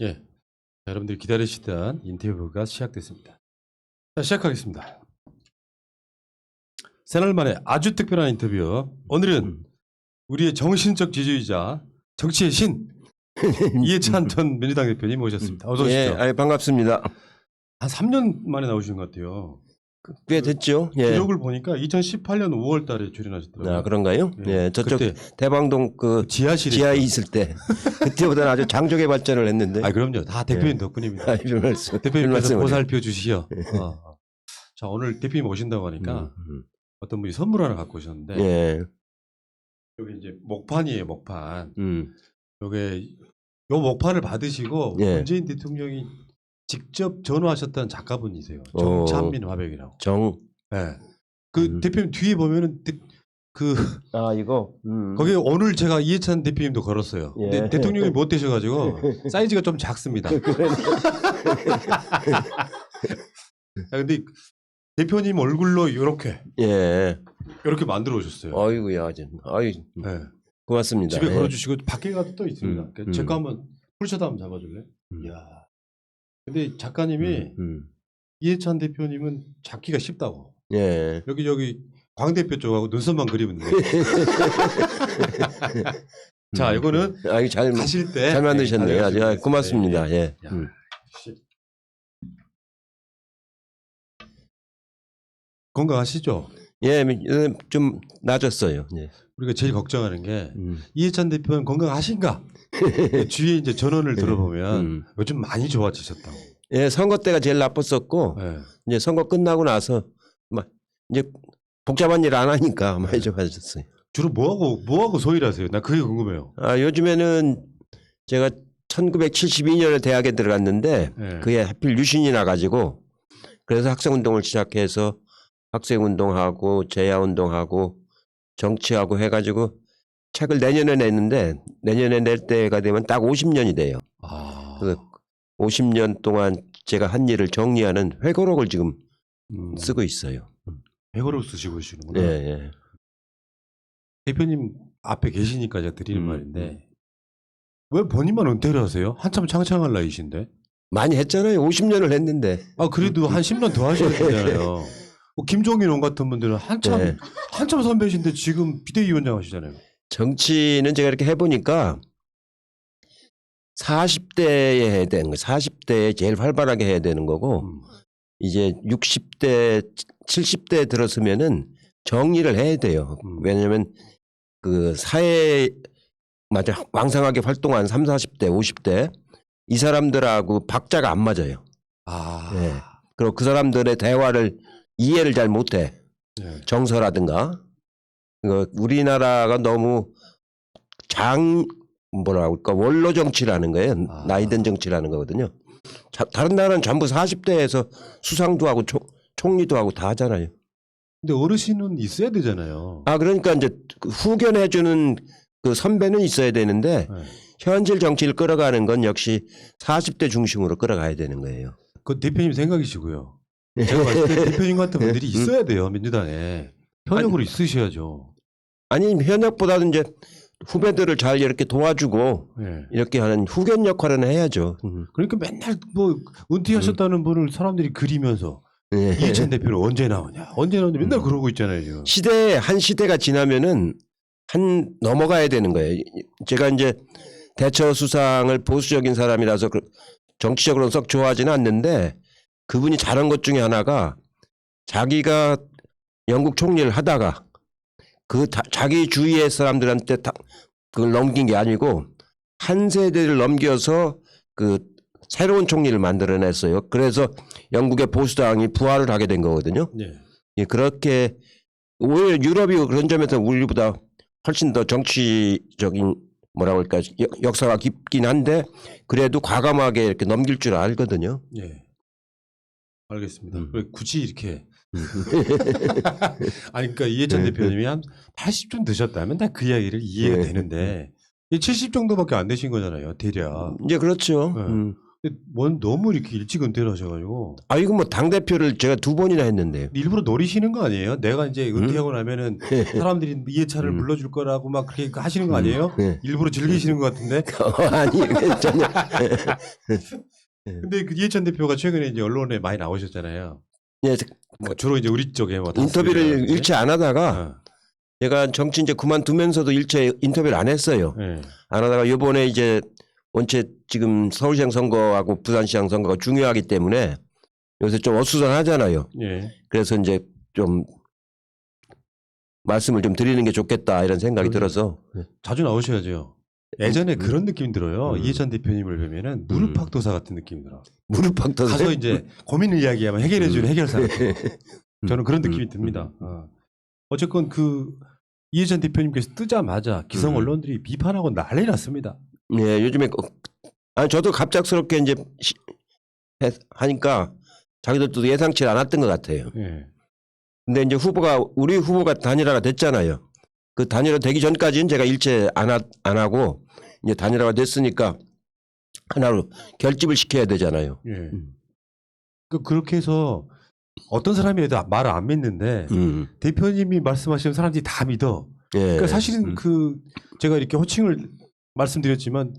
예. 자, 여러분들이 기다리시던 인터뷰가 시작됐습니다. 자, 시작하겠습니다. 새날 만에 아주 특별한 인터뷰. 오늘은 우리의 정신적 지주이자 정치의 신 이해찬 전 민주당 대표님 모셨습니다. 어서 오십시오. 예, 반갑습니다. 한 3년 만에 나오신 것 같아요. 꽤 됐죠. 예. 기록을 보니까 2018년 5월 달에 출연하셨더라고요. 아, 그런가요? 예, 저쪽 그때 대방동 그 지하실에 지하에 있을 때 그때보다는 아주 장족의 발전을 했는데. 아, 그럼요. 다 대표님 덕분입니다. 아, 별 말씀. 대표님께서 보살펴 주시오. 자, 오늘 대표님 오신다고 하니까 어떤 분이 선물 하나 갖고 오셨는데 예. 여기 이제 목판이에요, 목판. 요게 요 목판을 받으시고 예. 문재인 대통령이 직접 전화하셨던 작가분이세요. 오. 정찬민 화백이라고. 네. 그 대표님 뒤에 보면은 아, 이거. 거기 오늘 제가 이해찬 대표님도 걸었어요. 예. 근데 대통령이 못 되셔가지고 사이즈가 좀 작습니다. 아, 근데 대표님 얼굴로 이렇게 예. 만들어 오셨어요. 아이고야, 아이. 네. 고맙습니다. 집에 예. 걸어주시고 밖에 가도 또 있습니다. 제 거 한번 풀샷 한번 잡아줄래? 이야. 근데 작가님이 이해찬 대표님은 잡기가 쉽다고. 예. 여기 광 대표 쪽하고 눈썹만 그리면 돼. 자, 이거는 아, 잘 가실 때 잘 만드셨네요. 아주 네, 고맙습니다. 네. 예. 건강하시죠? 예, 좀 나아졌어요. 예. 우리가 제일 걱정하는 게 이해찬 대표는 건강하신가? 주위에 이제 전원을 들어보면 요즘 많이 좋아지셨다고. 예, 선거 때가 제일 나빴었고 네. 이제 선거 끝나고 나서 막 이제 복잡한 일 안 하니까 많이 좋아졌어요. 주로 뭐하고 소일하세요? 나 그게 궁금해요. 아, 요즘에는 제가 1972년에 대학에 들어갔는데 네. 그게 하필 유신이 나가지고 그래서 학생운동을 시작해서 학생운동하고 재야운동하고 정치하고 해가지고 책을 내년에 냈는데 내년에 낼 때가 되면 딱 50년이 돼요. 아. 그래서 50년 동안 제가 한 일을 정리하는 회고록을 지금 쓰고 있어요. 회고록 쓰시고 계시는구나. 예, 예. 대표님 앞에 계시니까 제가 드리는 말인데 왜 본인만 은퇴를 하세요? 한참 창창할 나이신데. 많이 했잖아요. 50년을 했는데. 아, 그래도 한 10년 더 하셔야 되잖아요. 뭐 김종인 원 같은 분들은 한참 선배신데 지금 비대위원장 하시잖아요. 정치는 제가 이렇게 해보니까 40대에 해야 되는 거예요. 40대에 제일 활발하게 해야 되는 거고 이제 60대, 70대 들었으면은 정리를 해야 돼요. 왜냐하면 그 사회 맞아 왕성하게 활동한 30, 40대, 50대 이 사람들하고 박자가 안 맞아요. 아. 예. 그리고 그 사람들의 대화를 이해를 잘 못해. 네. 정서라든가. 우리나라가 너무 뭐라 그럴까 원로 정치라는 거예요. 나이든 정치라는 거거든요. 다른 나라는 전부 40대에서 수상도 하고 총리도 하고 다 하잖아요. 근데 어르신은 있어야 되잖아요. 아, 그러니까 이제 후견해주는 그 선배는 있어야 되는데 네. 현실 정치를 끌어가는 건 역시 40대 중심으로 끌어가야 되는 거예요. 그 대표님 생각이시고요. 제가 봤을 때 대표님 같은 분들이 있어야 돼요. 민주당에. 현역으로 있으셔야죠. 아니 현역보다는 이제 후배들을 잘 이렇게 도와주고 네. 이렇게 하는 후견 역할은 해야죠. 그러니까 맨날 뭐 은퇴하셨다는 분을 사람들이 그리면서 예. 이해찬 대표는 언제 나오냐 맨날 그러고 있잖아요 지금. 한 시대가 지나면은 넘어가야 되는 거예요. 제가 이제 대처 수상을 보수적인 사람이라서 정치적으로는 썩 좋아하지는 않는데 그분이 잘한 것 중에 하나가 자기가 영국 총리를 하다가 자기 주위의 사람들한테 그걸 넘긴 게 아니고 한 세대를 넘겨서 그 새로운 총리를 만들어냈어요. 그래서 영국의 보수당이 부활을 하게 된 거거든요. 네. 예, 그렇게 오히려 유럽이 그런 점에서 우리보다 훨씬 더 정치적인 뭐라고 할까 역사가 깊긴 한데 그래도 과감하게 이렇게 넘길 줄 알거든요. 네. 알겠습니다. 왜 굳이 이렇게 아니 그러니까 이해찬 대표님이 한 80쯤 드셨다면 다 그 이야기를 이해가 되는데 70 정도밖에 안 되신 거잖아요. 대략. 이제 그렇죠. 네. 근데 너무 이렇게 일찍 은퇴를 하셔가지고 아 이거 뭐 당 대표를 제가 2번이나 했는데요. 일부러 노리시는 거 아니에요? 내가 이제 은퇴하고 나면은 사람들이 이해차를 불러줄 거라고 막 그렇게 하시는 거 아니에요? 일부러 즐기시는 것 같은데. 아니 전혀. 근데 그 이해찬 대표가 최근에 이제 언론에 많이 나오셨잖아요. 예, 뭐 주로 이제 우리 쪽에 뭐 인터뷰를 일체 안 하다가 어. 제가 정치 이제 그만두면서도 일체 인터뷰를 안 했어요. 네. 안 하다가 이번에 이제 원체 지금 서울시장 선거하고 부산시장 선거가 중요하기 때문에 요새 좀 어수선하잖아요. 예. 그래서 이제 좀 말씀을 좀 드리는 게 좋겠다 이런 생각이 들어서. 자주 나오셔야죠. 예전에 그런 느낌이 들어요. 이해찬 대표님을 뵈면은 무릎팍도사 같은 느낌이 들어. 무릎팍도사. 가서 이제 고민을 이야기하면 해결해주는 해결사. 저는 그런 느낌이 듭니다. 어쨌건 그 이해찬 대표님께서 뜨자마자 기성 언론들이 비판하고 난리 났습니다. 예, 요즘에 아니 저도 갑작스럽게 이제 하니까 자기들도 예상치 않았던 것 같아요. 예. 근데 이제 우리 후보가 단일화가 됐잖아요. 그 단일화 되기 전까지는 제가 일체 안 하고 이제 단일화가 됐으니까 하나로 결집을 시켜야 되잖아요. 예. 그렇게 해서 어떤 사람이라도 말을 안 믿는데 대표님이 말씀하시는 사람들이 다 믿어. 예. 그러니까 사실은 그 제가 이렇게 호칭을 말씀드렸지만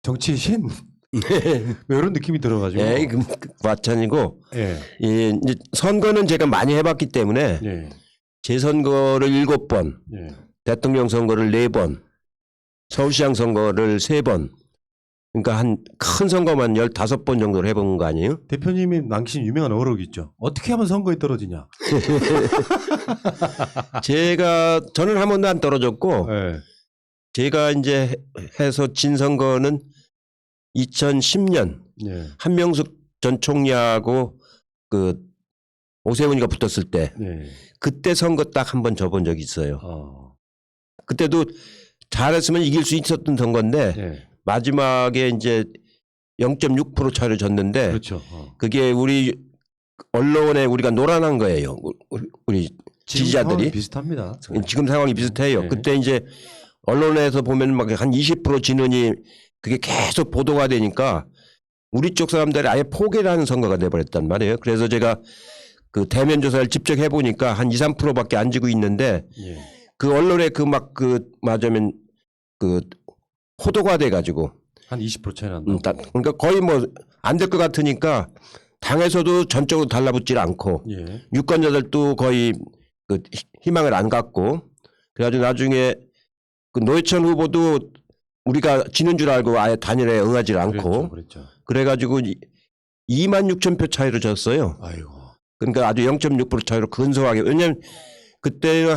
정치의 신 뭐 이런 느낌이 들어가지고. 예, 그 마찬가지고. 예. 예, 이제 선거는 제가 많이 해봤기 때문에 예. 재선거를 7번, 예. 대통령 선거를 4번, 서울시장 선거를 3번. 그러니까 한 큰 선거만 15번 정도를 해본 거 아니에요? 대표님이 남기신 유명한 어록이 있죠. 어떻게 하면 선거에 떨어지냐. 저는 한 번도 안 떨어졌고, 예. 제가 이제 해서 진 선거는 2010년 예. 한명숙 전 총리하고 그 오세훈이가 붙었을 때 예. 그때 선거 딱 한 번 져본 적이 있어요. 그때도 잘했으면 이길 수 있었던 선거인데 예. 마지막에 이제 0.6% 차를 졌는데 그렇죠. 그게 우리 언론에 우리가 노란한 거예요. 우리 지지자들이. 비슷합니다. 지금 상황이 비슷해요. 네. 그때 이제 언론에서 보면 막 한 20% 지느니 그게 계속 보도가 되니까 우리 쪽 사람들이 아예 포기를 하는 선거가 돼버렸단 말이에요. 그래서 제가 그 대면 조사를 직접 해보니까 한 2, 3%밖에 안 지고 있는데 예. 그 언론에 맞으면 호도가 돼가지고 한 20% 차이 난다. 그러니까 거의 뭐 안 될 것 같으니까 당에서도 전적으로 달라붙질 않고 예. 유권자들도 거의 그 희망을 안 갖고 그래가지고 나중에 그 노회찬 후보도 우리가 지는 줄 알고 아예 단일화에 응하지 않고 그랬죠. 그래가지고 26,000표 차이로 졌어요. 아이고. 그러니까 아주 0.6% 차이로 근소하게. 왜냐하면 그때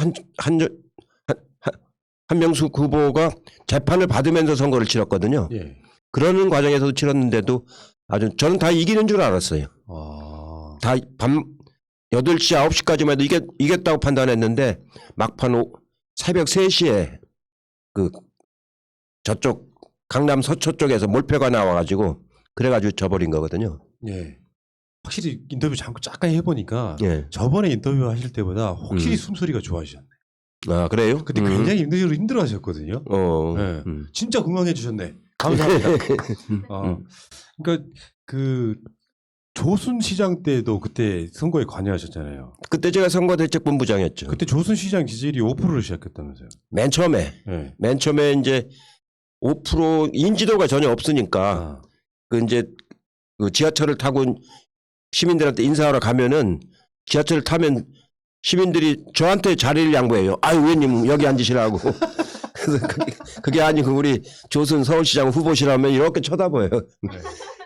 한명숙 후보가 재판을 받으면서 선거를 치렀거든요. 예. 그러는 과정에서도 치렀는데도 아주 저는 다 이기는 줄 알았어요. 다 밤 8시, 9시까지만 해도 이겼다고 판단했는데 막판 새벽 3시에 그 저쪽 강남 서초 쪽에서 몰표가 나와가지고 그래가지고 져버린 거거든요. 예. 확실히 인터뷰 잠깐 해보니까 예. 저번에 인터뷰 하실 때보다 확실히 숨소리가 좋아지셨네. 아 그래요? 그때 굉장히 힘들어 하셨거든요. 네. 진짜 건강해지셨네. 감사합니다. 그러니까 그 조순 시장 때도 그때 선거에 관여하셨잖아요. 그때 제가 선거대책본부장이었죠. 그때 조순 시장 지지율이 5%를 시작했다면서요. 맨 처음에 이제 5% 인지도가 전혀 없으니까 그 이제 그 지하철을 타고 시민들한테 인사하러 가면은 지하철을 타면 시민들이 저한테 자리를 양보해요. 아유 의원님 여기 앉으시라고. 그래서 그게 아니고 우리 조순 서울시장 후보시라면 이렇게 쳐다봐요.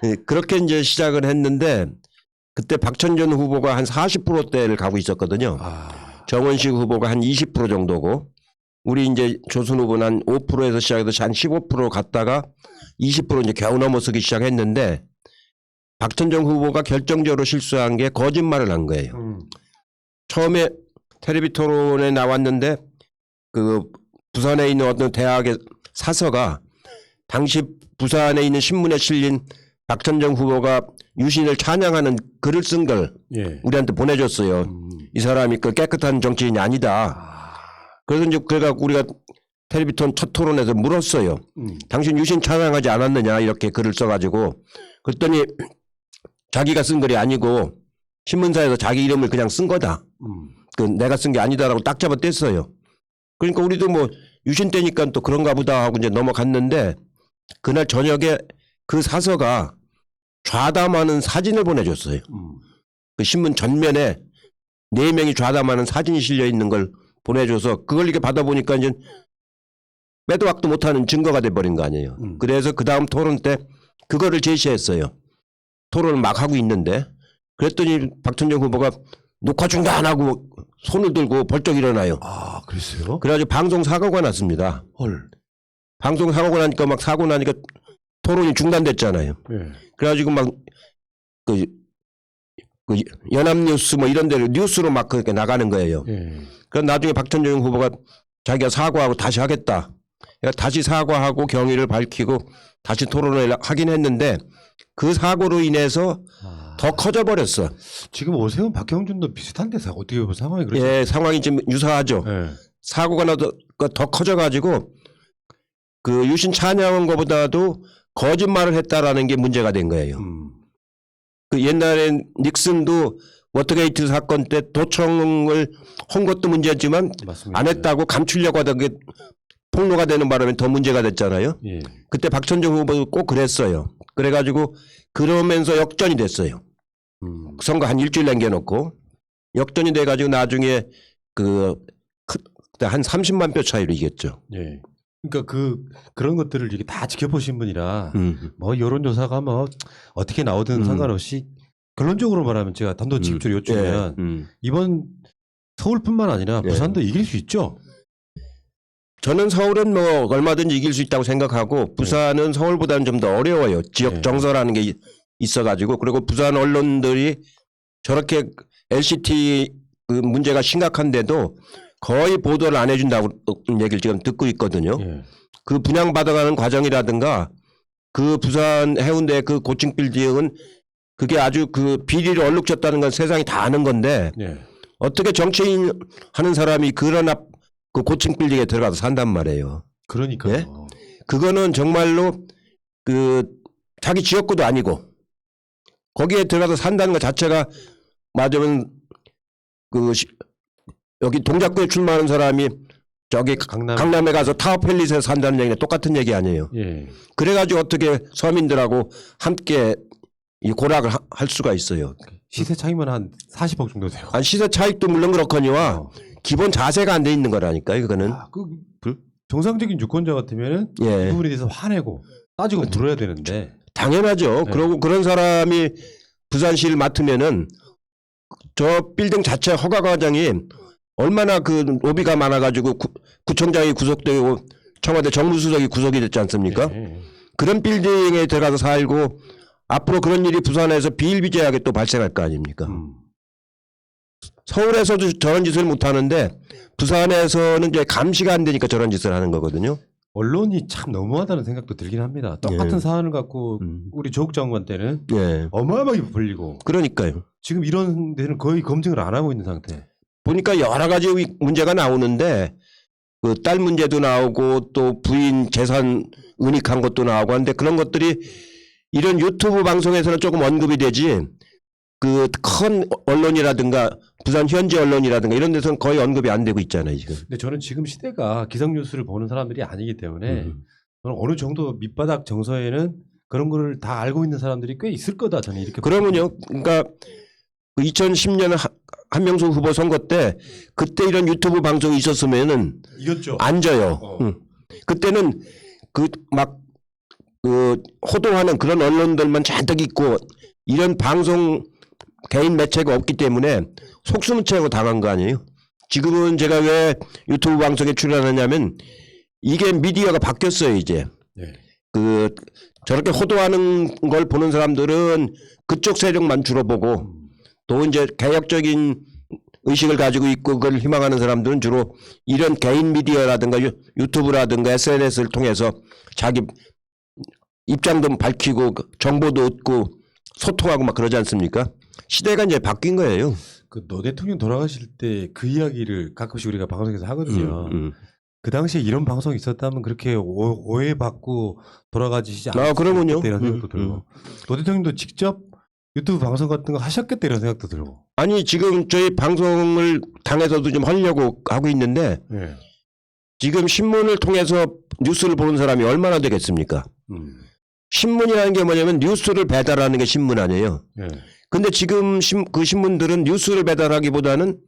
네. 그렇게 이제 시작을 했는데 그때 박천전 후보가 한 40%대를 가고 있었거든요. 정원식 후보가 한 20% 정도고 우리 이제 조순 후보는 한 5%에서 시작해서 한 15% 갔다가 20% 이제 겨우 넘어서기 시작했는데 박천정 후보가 결정적으로 실수한 게 거짓말을 한 거예요. 처음에 텔레비 토론에 나왔는데 그 부산에 있는 어떤 대학의 사서가 당시 부산에 있는 신문에 실린 박천정 후보가 유신을 찬양하는 글을 쓴 걸 우리한테 보내줬어요. 이 사람이 그 깨끗한 정치인이 아니다. 그래서 이제 우리가 텔레비전 첫 토론에서 물었어요. 당신 유신 찬양하지 않았느냐 이렇게 글을 써가지고 그랬더니 자기가 쓴 글이 아니고 신문사에서 자기 이름을 그냥 쓴 거다. 그 내가 쓴 게 아니다라고 딱 잡아 뗐어요. 그러니까 우리도 뭐 유신 때니까 또 그런가 보다 하고 이제 넘어갔는데 그날 저녁에 그 사서가 좌담하는 사진을 보내줬어요. 그 신문 전면에 4명이 좌담하는 사진이 실려 있는 걸 보내줘서 그걸 이렇게 받아보니까 이제 빼도 박도 못하는 증거가 돼버린 거 아니에요. 그래서 그 다음 토론 때 그거를 제시했어요. 토론을 막 하고 있는데 그랬더니 박천정 후보가 녹화 중단하고 손을 들고 벌쩍 일어나요. 아, 그랬어요? 그래가지고 방송 사고가 났습니다. 헐. 방송 사고가 나니까 막 사고 나니까 토론이 중단됐잖아요. 예. 그래가지고 막 그 연합뉴스 뭐 이런 데로 뉴스로 막 그렇게 나가는 거예요. 예. 그럼 나중에 박천정 후보가 자기가 사과하고 다시 하겠다. 그러니까 다시 사과하고 경위를 밝히고 다시 토론을 하긴 했는데 그 사고로 인해서 더 커져 버렸어. 지금 오세훈 박형준도 비슷한데 어떻게 보면 상황이 그렇죠? 예, 상황이 지금 유사하죠. 예. 사고가 나도 더 커져가지고 그 유신 찬양한 것보다도 거짓말을 했다라는 게 문제가 된 거예요. 그 옛날에 닉슨도 워터게이트 사건 때 도청을 한 것도 문제였지만 맞습니다. 안 했다고 감추려고 하던 게 폭로가 되는 바람에 더 문제가 됐잖아요. 예. 그때 박천정 후보도 꼭 그랬어요. 그래가지고 그러면서 역전이 됐어요. 선거 한 일주일 남겨놓고 역전이 돼가지고 나중에 그때 한 30만 표 차이로 이겼죠. 예. 그러니까 그런 것들을 이게 다 지켜보신 분이라 뭐 여론조사가 뭐 어떻게 나오든 상관없이 결론적으로 말하면 제가 단도직입적으로 여쭈면 예. 이번 서울뿐만 아니라 예. 부산도 이길 수 있죠. 저는 서울은 뭐 얼마든지 이길 수 있다고 생각하고 부산은 서울보다는 좀 더 어려워요. 지역 네. 정서라는 게 있어가지고 그리고 부산 언론들이 저렇게 LCT 그 문제가 심각한데도 거의 보도를 안 해준다고 얘기를 지금 듣고 있거든요. 예. 그 분양받아가는 과정이라든가 그 부산 해운대 그 고층 빌딩은 그게 아주 그 비리를 얼룩졌다는 건 세상이 다 아는 건데 예. 어떻게 정치인 하는 사람이 그런 그 고층 빌딩에 들어가서 산단 말이에요. 그러니까요. 예? 그거는 정말로 그 자기 지역구도 아니고 거기에 들어가서 산다는 것 자체가 맞으면 그 여기 동작구에 출마하는 사람이 저기 강남에 가서 타워팰리스에 산다는 얘기는 똑같은 얘기 아니에요. 예. 그래가지고 어떻게 서민들하고 함께 이 고락을 할 수가 있어요. 시세 차이면 한 40억 정도 돼요. 아니 시세 차익도 물론 그렇거니와 기본 자세가 안 돼 있는 거라니까요. 그거는. 정상적인 유권자 같으면은 예. 이 부분에 대해서 화내고 따지고 물어야 되는데 당연하죠. 네. 그러고 그런 사람이 부산시를 맡으면은 저 빌딩 자체 허가 과정이 얼마나 그 로비가 많아가지고 구청장이 구속되고 청와대 정무수석이 구속이 됐지 않습니까? 예. 그런 빌딩에 들어가서 살고 앞으로 그런 일이 부산에서 비일비재하게 또 발생할 거 아닙니까? 서울에서도 저런 짓을 못 하는데 부산에서는 이제 감시가 안 되니까 저런 짓을 하는 거거든요. 언론이 참 너무하다는 생각도 들긴 합니다. 똑같은 예. 사안을 갖고 우리 조국 장관 때는 예. 어마어마하게 불리고 그러니까요. 지금 이런 데는 거의 검증을 안 하고 있는 상태. 보니까 여러 가지 문제가 나오는데 그 딸 문제도 나오고 또 부인 재산 은닉한 것도 나오고 하는데 그런 것들이 이런 유튜브 방송에서는 조금 언급이 되지 그 큰 언론이라든가 부산 현지 언론이라든가 이런 데서는 거의 언급이 안 되고 있잖아요 지금. 근데 저는 지금 시대가 기상뉴스를 보는 사람들이 아니기 때문에 저는 어느 정도 밑바닥 정서에는 그런 거를 다 알고 있는 사람들이 꽤 있을 거다 저는 이렇게. 그러면요, 그러니까 2010년 한명수 후보 선거 때 그때 이런 유튜브 방송이 있었으면은 이겼죠. 안 져요. 그때는 그 호도하는 그런 언론들만 잔뜩 있고 이런 방송 개인 매체가 없기 때문에 속수무책으로 당한 거 아니에요. 지금은 제가 왜 유튜브 방송에 출연하냐면 이게 미디어가 바뀌었어요 이제. 네. 그 저렇게 호도하는 걸 보는 사람들은 그쪽 세력만 주로 보고 또 이제 개혁적인 의식을 가지고 있고 그걸 희망하는 사람들은 주로 이런 개인 미디어라든가 유튜브라든가 SNS를 통해서 자기 입장도 밝히고 정보도 얻고 소통하고 막 그러지 않습니까? 시대가 이제 바뀐 거예요. 그 노 대통령 돌아가실 때 그 이야기를 가끔씩 우리가 방송에서 하거든요. 그 당시에 이런 방송이 있었다면 그렇게 오해받고 돌아가시지 그러면요. 않았겠다 이런 생각도 들고 노 대통령도 직접 유튜브 방송 같은 거 하셨겠다 이런 생각도 들고. 아니 지금 저희 방송을 당에서도 좀 하려고 하고 있는데 예. 지금 신문을 통해서 뉴스를 보는 사람이 얼마나 되겠습니까? 신문이라는 게 뭐냐면 뉴스를 배달하는 게 신문 아니에요. 예. 근데 지금 그 신문들은 뉴스를 배달하기보다는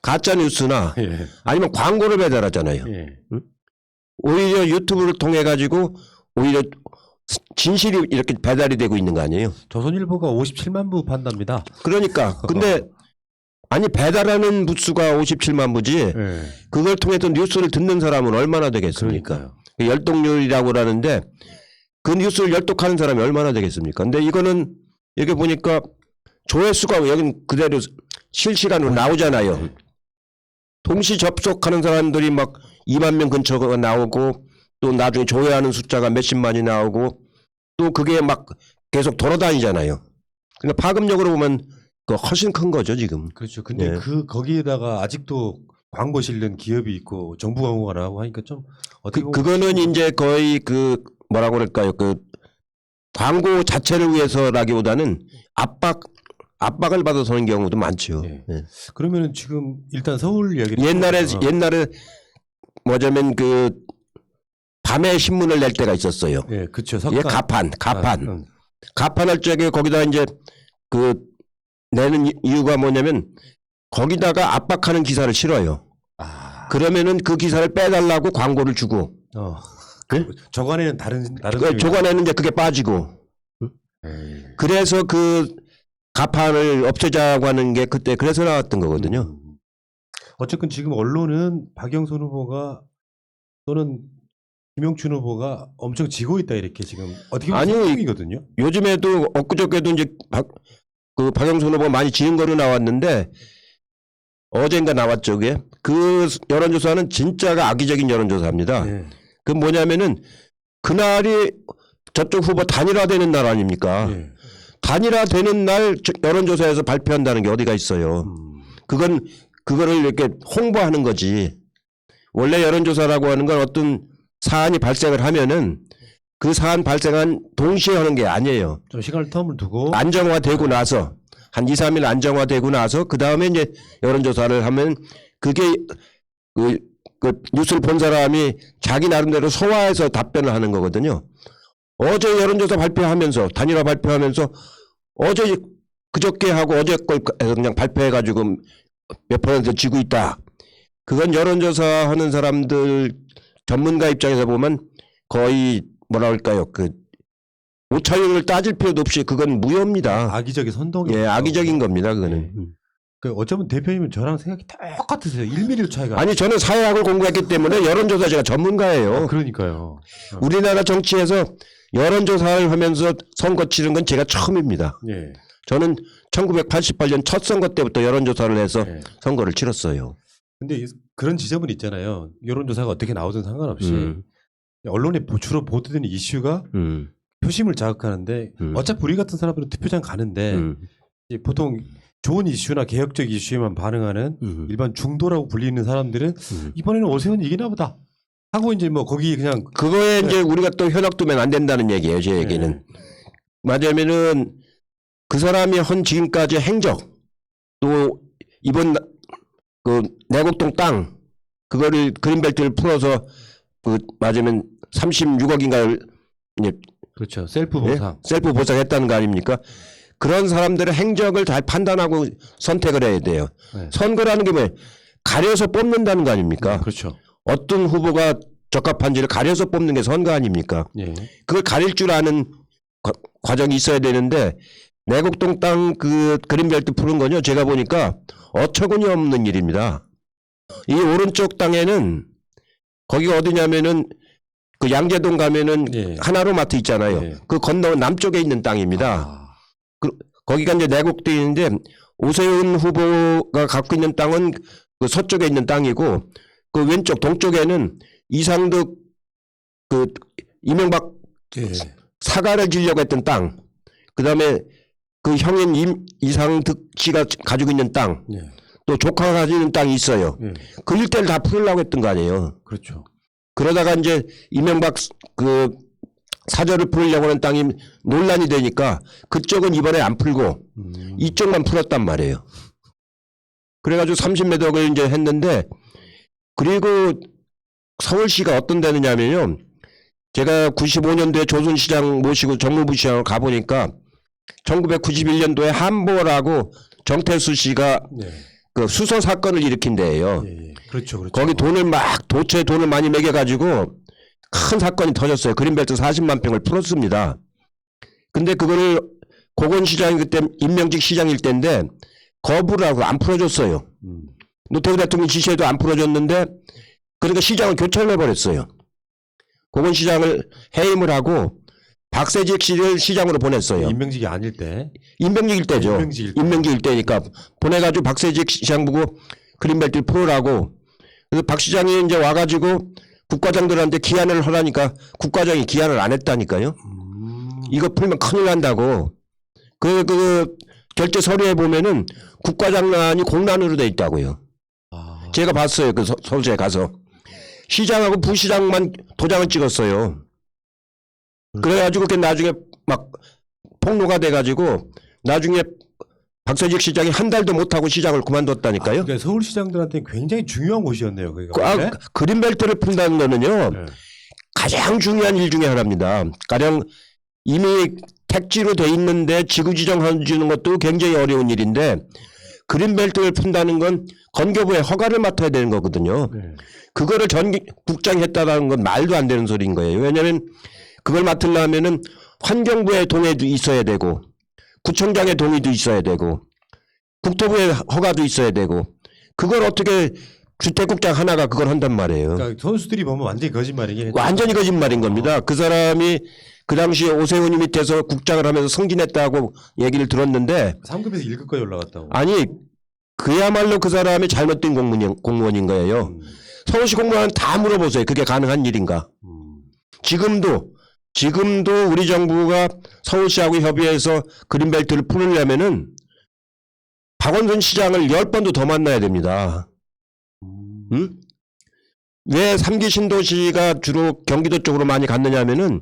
가짜 뉴스나 예. 아니면 광고를 배달하잖아요. 예. 오히려 유튜브를 통해 가지고 오히려 진실이 이렇게 배달이 되고 있는 거 아니에요. 조선일보가 57만 부 판답니다. 그러니까 근데 아니 배달하는 부수가 57만 부지 예. 그걸 통해서 뉴스를 듣는 사람은 얼마나 되겠습니까? 그러니까요. 열독률이라고 하는데 그 뉴스를 열독하는 사람이 얼마나 되겠습니까? 근데 이거는 여기 보니까 조회수가 여긴 그대로 실시간으로 나오잖아요. 동시 접속하는 사람들이 막 2만 명 근처가 나오고 또 나중에 조회하는 숫자가 몇십만이 나오고 또 그게 막 계속 돌아다니잖아요. 그러니까 파급력으로 보면 그 훨씬 큰 거죠 지금. 그렇죠. 근데 예. 거기에다가 아직도 광고 실는 기업이 있고 정부 광고가 나오고 하니까 좀 어떻게 보면 그거는 이제 거의 그 뭐라고 그럴까요? 그 광고 자체를 위해서라기보다는 압박을 받아서 하는 경우도 많죠. 예. 예. 그러면은 지금 일단 서울 이야기를 옛날에 했잖아요. 뭐냐면 그 밤에 신문을 낼 때가 있었어요. 예, 그렇죠. 예, 석간. 가판. 가판할 적에 거기다 이제 그 내는 이유가 뭐냐면 거기다가 압박하는 기사를 실어요. 그러면은 그 기사를 빼달라고 광고를 주고. 저간에는 다른 그 조간에는 이제 그게 빠지고. 그래서 그 가판을 없애자고 하는 게 그때 그래서 나왔던 거거든요. 어쨌든 지금 언론은 박영선 후보가 또는 김영춘 후보가 엄청 지고 있다 이렇게 지금 어떻게 보면 선동이거든요. 요즘에도 엊그저께도 이제 박영선 후보가 많이 지는 거로 나왔는데 어젠가 나왔죠. 그게 그 여론조사는 진짜가 악의적인 여론조사입니다. 네. 그 뭐냐면은 그날이 저쪽 후보 단일화되는 날 아닙니까? 네. 단일화되는 날 여론조사에서 발표한다는 게 어디가 있어요. 그거를 이렇게 홍보하는 거지. 원래 여론조사라고 하는 건 어떤 사안이 발생을 하면은 그 사안 발생한 동시에 하는 게 아니에요. 좀 시간을 텀을 두고 안정화되고 나서 한 2, 3일 안정화되고 나서 그 다음에 이제 여론조사를 하면 그게 그 뉴스를 본 사람이 자기 나름대로 소화해서 답변을 하는 거거든요. 어제 여론조사 발표하면서 단일화 발표하면서 어제 그저께 하고 어제 걸 그냥 발표해가지고 몇 % 지고 있다. 그건 여론조사 하는 사람들 전문가 입장에서 보면 거의 뭐라 할까요? 그 오차율을 따질 필요도 없이 그건 무효입니다. 악의적인 선동이. 예, 악의적인 겁니다. 그거는. 그 어쩌면 대표님은 저랑 생각이 똑같으세요. 1mm 차이가. 아니 저는 사회학을 공부했기 때문에 여론조사 제가 전문가예요. 그러니까요. 우리나라 정치에서 여론조사를 하면서 선거 치른 건 제가 처음입니다. 예. 저는 1988년 첫 선거 때부터 여론조사를 해서 예. 선거를 치렀어요. 근데 그런 지점은 있잖아요. 여론조사가 어떻게 나오든 상관없이 언론에 주로 보도되는 이슈가 표심을 자극하는데 어차피 우리 같은 사람들은 투표장 가는데 이제 보통 좋은 이슈나 개혁적 이슈에만 반응하는 일반 중도라고 불리는 사람들은 이번에는 오세훈 이기나 보다 하고 이제 뭐 거기 그냥 그거에 이제 우리가 또 현악 두면 안 된다는 얘기예요. 제 얘기는. 맞으면은 그 사람이 한 지금까지 행적 또 이번 그 내곡동 땅 그거를 그린벨트를 풀어서 그 맞으면 36억인가를 이제 그렇죠. 셀프 보상. 예? 셀프 보상했다는 거 아닙니까? 그런 사람들의 행적을 잘 판단하고 선택을 해야 돼요. 네. 선거라는 게 뭐예요? 가려서 뽑는다는 거 아닙니까? 그렇죠. 어떤 후보가 적합한지를 가려서 뽑는 게 선거 아닙니까? 예. 그걸 가릴 줄 아는 과정이 있어야 되는데 내곡동 땅 그 그린벨트 푸는 건요. 제가 보니까 어처구니 없는 일입니다. 이 오른쪽 땅에는 거기가 어디냐면은 그 양재동 가면은 예. 하나로마트 있잖아요. 예. 그 건너 남쪽에 있는 땅입니다. 거기가 이제 내곡도에 있는데 오세훈 후보가 갖고 있는 땅은 그 서쪽에 있는 땅이고 그 왼쪽 동쪽에는 이상득 그 이명박 예. 사과를 지려고 했던 땅. 그다음에 그 형인 이상득 씨가 가지고 있는 땅. 예. 또 조카가 가지고 있는 땅이 있어요. 예. 그 일대를 다 풀으려고 했던 거 아니에요. 그렇죠. 그러다가 이제 이명박 그 사저를 풀려고 하는 땅이 논란이 되니까 그쪽은 이번에 안 풀고 이쪽만 풀었단 말이에요. 그래가지고 30매덕을 이제 했는데, 그리고 서울시가 어떤 데느냐면요. 제가 95년도에 조선시장 모시고 정무부시장을 가보니까 1991년도에 한보라고 정태수 씨가 네. 그 수소 사건을 일으킨 데예요. 예, 예. 그렇죠, 그렇죠. 거기 돈을 막 도처에 돈을 많이 매겨가지고 큰 사건이 터졌어요. 그린벨트 40만 평을 풀었습니다. 근데 그거를 고건시장이 그때 임명직 시장일 때인데 거부를 하고 안 풀어줬어요. 노태우 대통령 지시에도 안 풀어줬는데, 그러니까 시장을 교체를 해버렸어요. 고건시장을 해임을 하고 박세직 씨를 시장으로 보냈어요. 임명직이 아닐 때. 임명직일 때죠. 임명직일 때니까 보내가지고 박세직 시장 보고 그린벨트를 풀으라고. 그래서 박 시장이 이제 와가지고 국과장들한테 기한을 하라니까 국과장이 기한을 안 했다니까요. 이거 풀면 큰일 난다고. 그 결제 서류에 보면은 국과장란이 공란으로 돼 있다고요. 아. 제가 봤어요. 그 서울시에 가서. 시장하고 부시장만 도장을 찍었어요. 그래가지고 그게 나중에 막 폭로가 돼가지고 나중에 박세직 시장이 한 달도 못하고 시장을 그만뒀다니까요. 그러니까 서울시장들한테 굉장히 중요한 곳이었네요. 거기가. 그린벨트를 푼다는 거는요. 네. 가장 중요한 일 중에 하나입니다. 가령 이미 택지로 돼 있는데 지구 지정해주는 것도 굉장히 어려운 일인데, 그린벨트를 푼다는 건 건교부의 허가를 맡아야 되는 거거든요. 네. 그거를 전 국장이 했다는 건 말도 안 되는 소리인 거예요. 왜냐하면 그걸 맡으려면은 환경부의 동의도 있어야 되고, 구청장의 동의도 있어야 되고, 국토부의 허가도 있어야 되고, 그걸 어떻게 주택국장 하나가 그걸 한단 말이에요. 그러니까 선수들이 보면 완전히 거짓말이긴 했죠. 완전히 거짓말인 겁니다. 그 사람이 그 당시에 오세훈이 밑에서 국장을 하면서 승진했다고 얘기를 들었는데, 3급에서 1급까지 올라갔다고. 아니 그야말로 그 사람이 잘못된 공무원인 거예요. 서울시 공무원 다 물어보세요. 그게 가능한 일인가? 지금도 우리 정부가 서울시하고 협의해서 그린벨트를 풀으려면은 박원순 시장을 10번도 더 만나야 됩니다. 응? 왜 3기 신도시가 주로 경기도 쪽으로 많이 갔느냐면은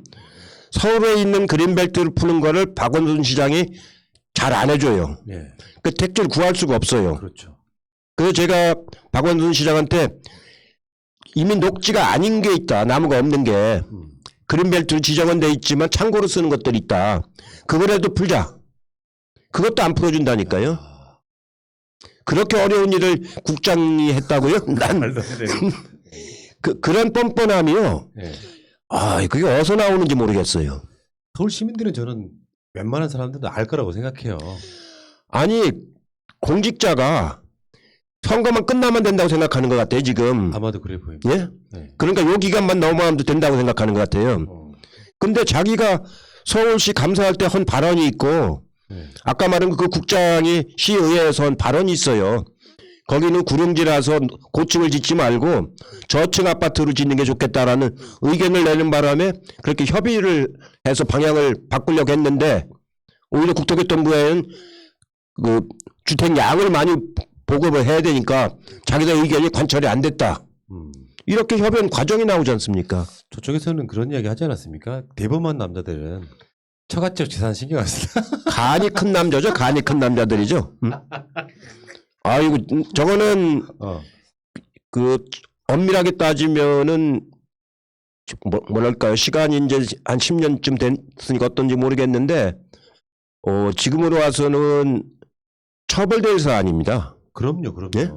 서울에 있는 그린벨트를 푸는 거를 박원순 시장이 잘 안 해줘요. 네. 그 택지를 구할 수가 없어요. 그렇죠. 그래서 제가 박원순 시장한테 이미 녹지가 아닌 게 있다. 나무가 없는 게. 그린벨트로 지정은 돼 있지만 창고로 쓰는 것들이 있다. 그거라도 풀자. 그것도 안 풀어준다니까요. 그렇게 어려운 일을 국장이 했다고요? 난 말도 안 돼. 그런 뻔뻔함이요. 네. 그게 어디서 나오는지 모르겠어요. 서울 시민들은 저는 웬만한 사람들도 알 거라고 생각해요. 아니 공직자가 선거만 끝나면 된다고 생각하는 것 같아요 지금. 아마도 그래 보입니다. 예? 네. 그러니까 요 기간만 넘어가면 된다고 생각하는 것 같아요. 근데 자기가 서울시 감사할 때 한 발언이 있고, 네. 아까 말한 그 국장이 시의회에서 한 발언이 있어요. 거기는 구릉지라서 고층을 짓지 말고 저층 아파트로 짓는 게 좋겠다라는 의견을 내는 바람에 그렇게 협의를 해서 방향을 바꾸려고 했는데, 오히려 국토교통부에는 그 주택 양을 많이 보급을 해야 되니까 자기들 의견이 관철이 안 됐다. 이렇게 협의한 과정이 나오지 않습니까? 저쪽에서는 그런 이야기 하지 않았습니까? 대범한 남자들은 처갓집 재산 신경 안 쓰다. 간이 큰 남자죠. 간이 큰 남자들이죠. 아이고 저거는 그 엄밀하게 따지면은 뭐랄까요. 시간이 이제 한 10년쯤 됐으니까 어떤지 모르겠는데 지금으로 와서는 처벌될 사안입니다. 그럼요. 예?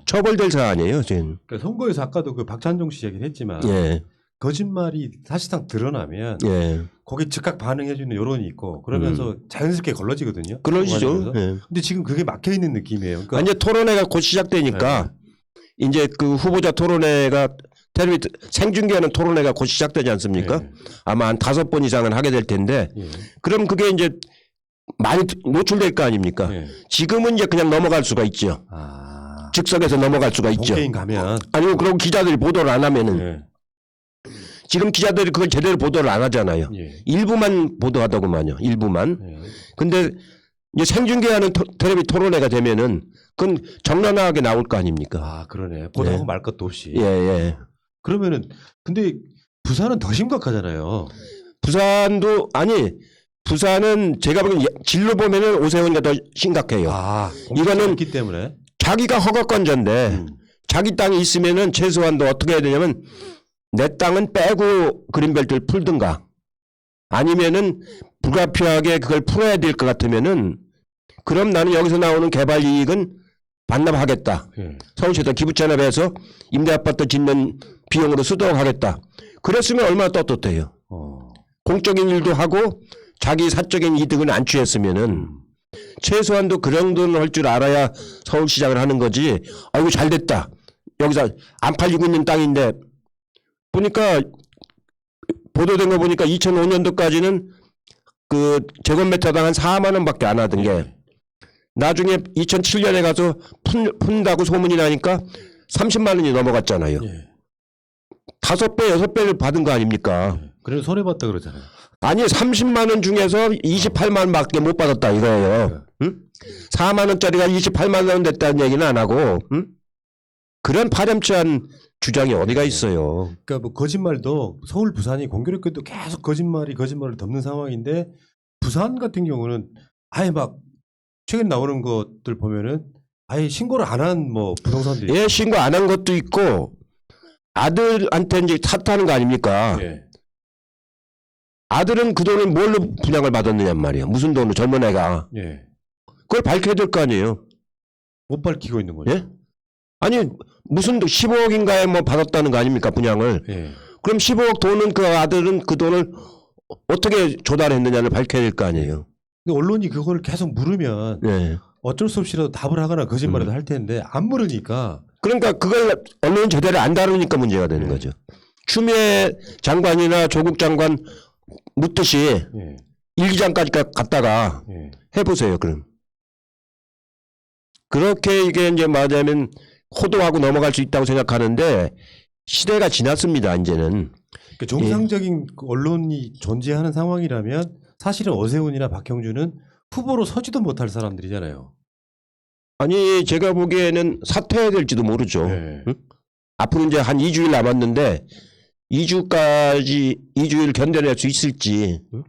처벌될 사안이에요. 지금. 그러니까 선거에서 아까도 그 박찬종 씨 얘기를 했지만 예. 거짓말이 사실상 드러나면 예. 거기에 즉각 반응해주는 여론이 있고 그러면서 자연스럽게 걸러지거든요. 그러시죠. 예. 근데 지금 그게 막혀 있는 느낌이에요. 그러니까 이제 토론회가 곧 시작되니까 이제 그 후보자 토론회가 텔레비전 생중계하는 토론회가 곧 시작되지 않습니까? 예. 아마 한 5번 이상은 하게 될 텐데 예. 그럼 그게 이제 많이 노출될 거 아닙니까? 예. 지금은 이제 그냥 넘어갈 수가 있죠. 즉석에서 넘어갈 수가 있죠. 본게임 가면 아니면 그럼 기자들이 보도를 안 하면은 예. 지금 기자들이 그걸 제대로 보도를 안 하잖아요. 예. 일부만 보도하더구만요. 일부만. 예. 근데 이제 생중계하는 텔레비 토론회가 되면은 그건 적나라하게 나올 거 아닙니까? 아 그러네. 보도하고 말 것도 없이. 예, 예. 그러면은 근데 부산은 더 심각하잖아요. 부산은 제가 보기엔 진로 보면은 오세훈이가 더 심각해요. 이거는 있기 때문에 자기가 허가권자인데 자기 땅이 있으면은 최소한도 어떻게 해야 되냐면 내 땅은 빼고 그린벨트를 풀든가 아니면은 불가피하게 그걸 풀어야 될 것 같으면은 그럼 나는 여기서 나오는 개발 이익은 반납하겠다. 서울시에서 기부채납해서 임대아파트 짓는 비용으로 쓰도록 하겠다. 그랬으면 얼마나 떳떳해요. 공적인 일도 하고 자기 사적인 이득은 안 취했으면은 최소한도 그런 정도는 할 줄 알아야 서울시장을 하는 거지. 아이고 잘 됐다. 여기서 안 팔리고 있는 땅인데 보니까 보도된 거 보니까 2005년도까지는 그 제곱미터당 한 4만 원밖에 안 하던 게 나중에 2007년에 가서 푼다고 소문이 나니까 30만 원이 넘어갔잖아요. 5배, 6배를 받은 거 아닙니까? 그래서 손해봤다 그러잖아요. 아니 30만 원 중에서 28만 원밖에 못 받았다 이거예요. 응? 4만 원짜리가 28만 원 됐다는 얘기는 안 하고 그런 파렴치한 주장이 어디가 있어요. 그러니까 뭐 거짓말도 서울 부산이 공교롭게도 계속 거짓말을 덮는 상황인데 부산 같은 경우는 아예 막 최근 나오는 것들 보면은 아예 신고를 안 한 뭐 부동산들이 예, 신고 안 한 것도 있고 아들한테 이제 탓하는 거 아닙니까? 예. 아들은 그 돈을 뭘로 분양을 받았느냐 말이에요. 무슨 돈으로 젊은 애가. 예. 그걸 밝혀야 될 거 아니에요. 못 밝히고 있는 거죠. 예? 아니 무슨 15억인가에 뭐 받았다는 거 아닙니까 분양을. 예. 그럼 15억 돈은 그 아들은 그 돈을 어떻게 조달했느냐를 밝혀야 될 거 아니에요. 근데 언론이 그걸 계속 물으면 예. 어쩔 수 없이라도 답을 하거나 거짓말이라도 할 텐데 안 물으니까 그러니까 그걸 언론은 제대로 안 다루니까 문제가 되는 거죠. 추미애 장관이나 조국 장관 묻듯이 예. 일기장까지 갔다가 예. 해보세요. 그럼 그렇게 이게 이제 말하자면 호도하고 넘어갈 수 있다고 생각하는데 시대가 지났습니다. 이제는. 그러니까 정상적인 그 언론이 존재하는 상황이라면 사실은 오세훈이나 박형준은 후보로 서지도 못할 사람들이잖아요. 아니 제가 보기에는 사퇴해야 될지도 모르죠. 네. 응? 앞으로 이제 한 2주일 남았는데 2주일 견뎌낼 수 있을지. 응?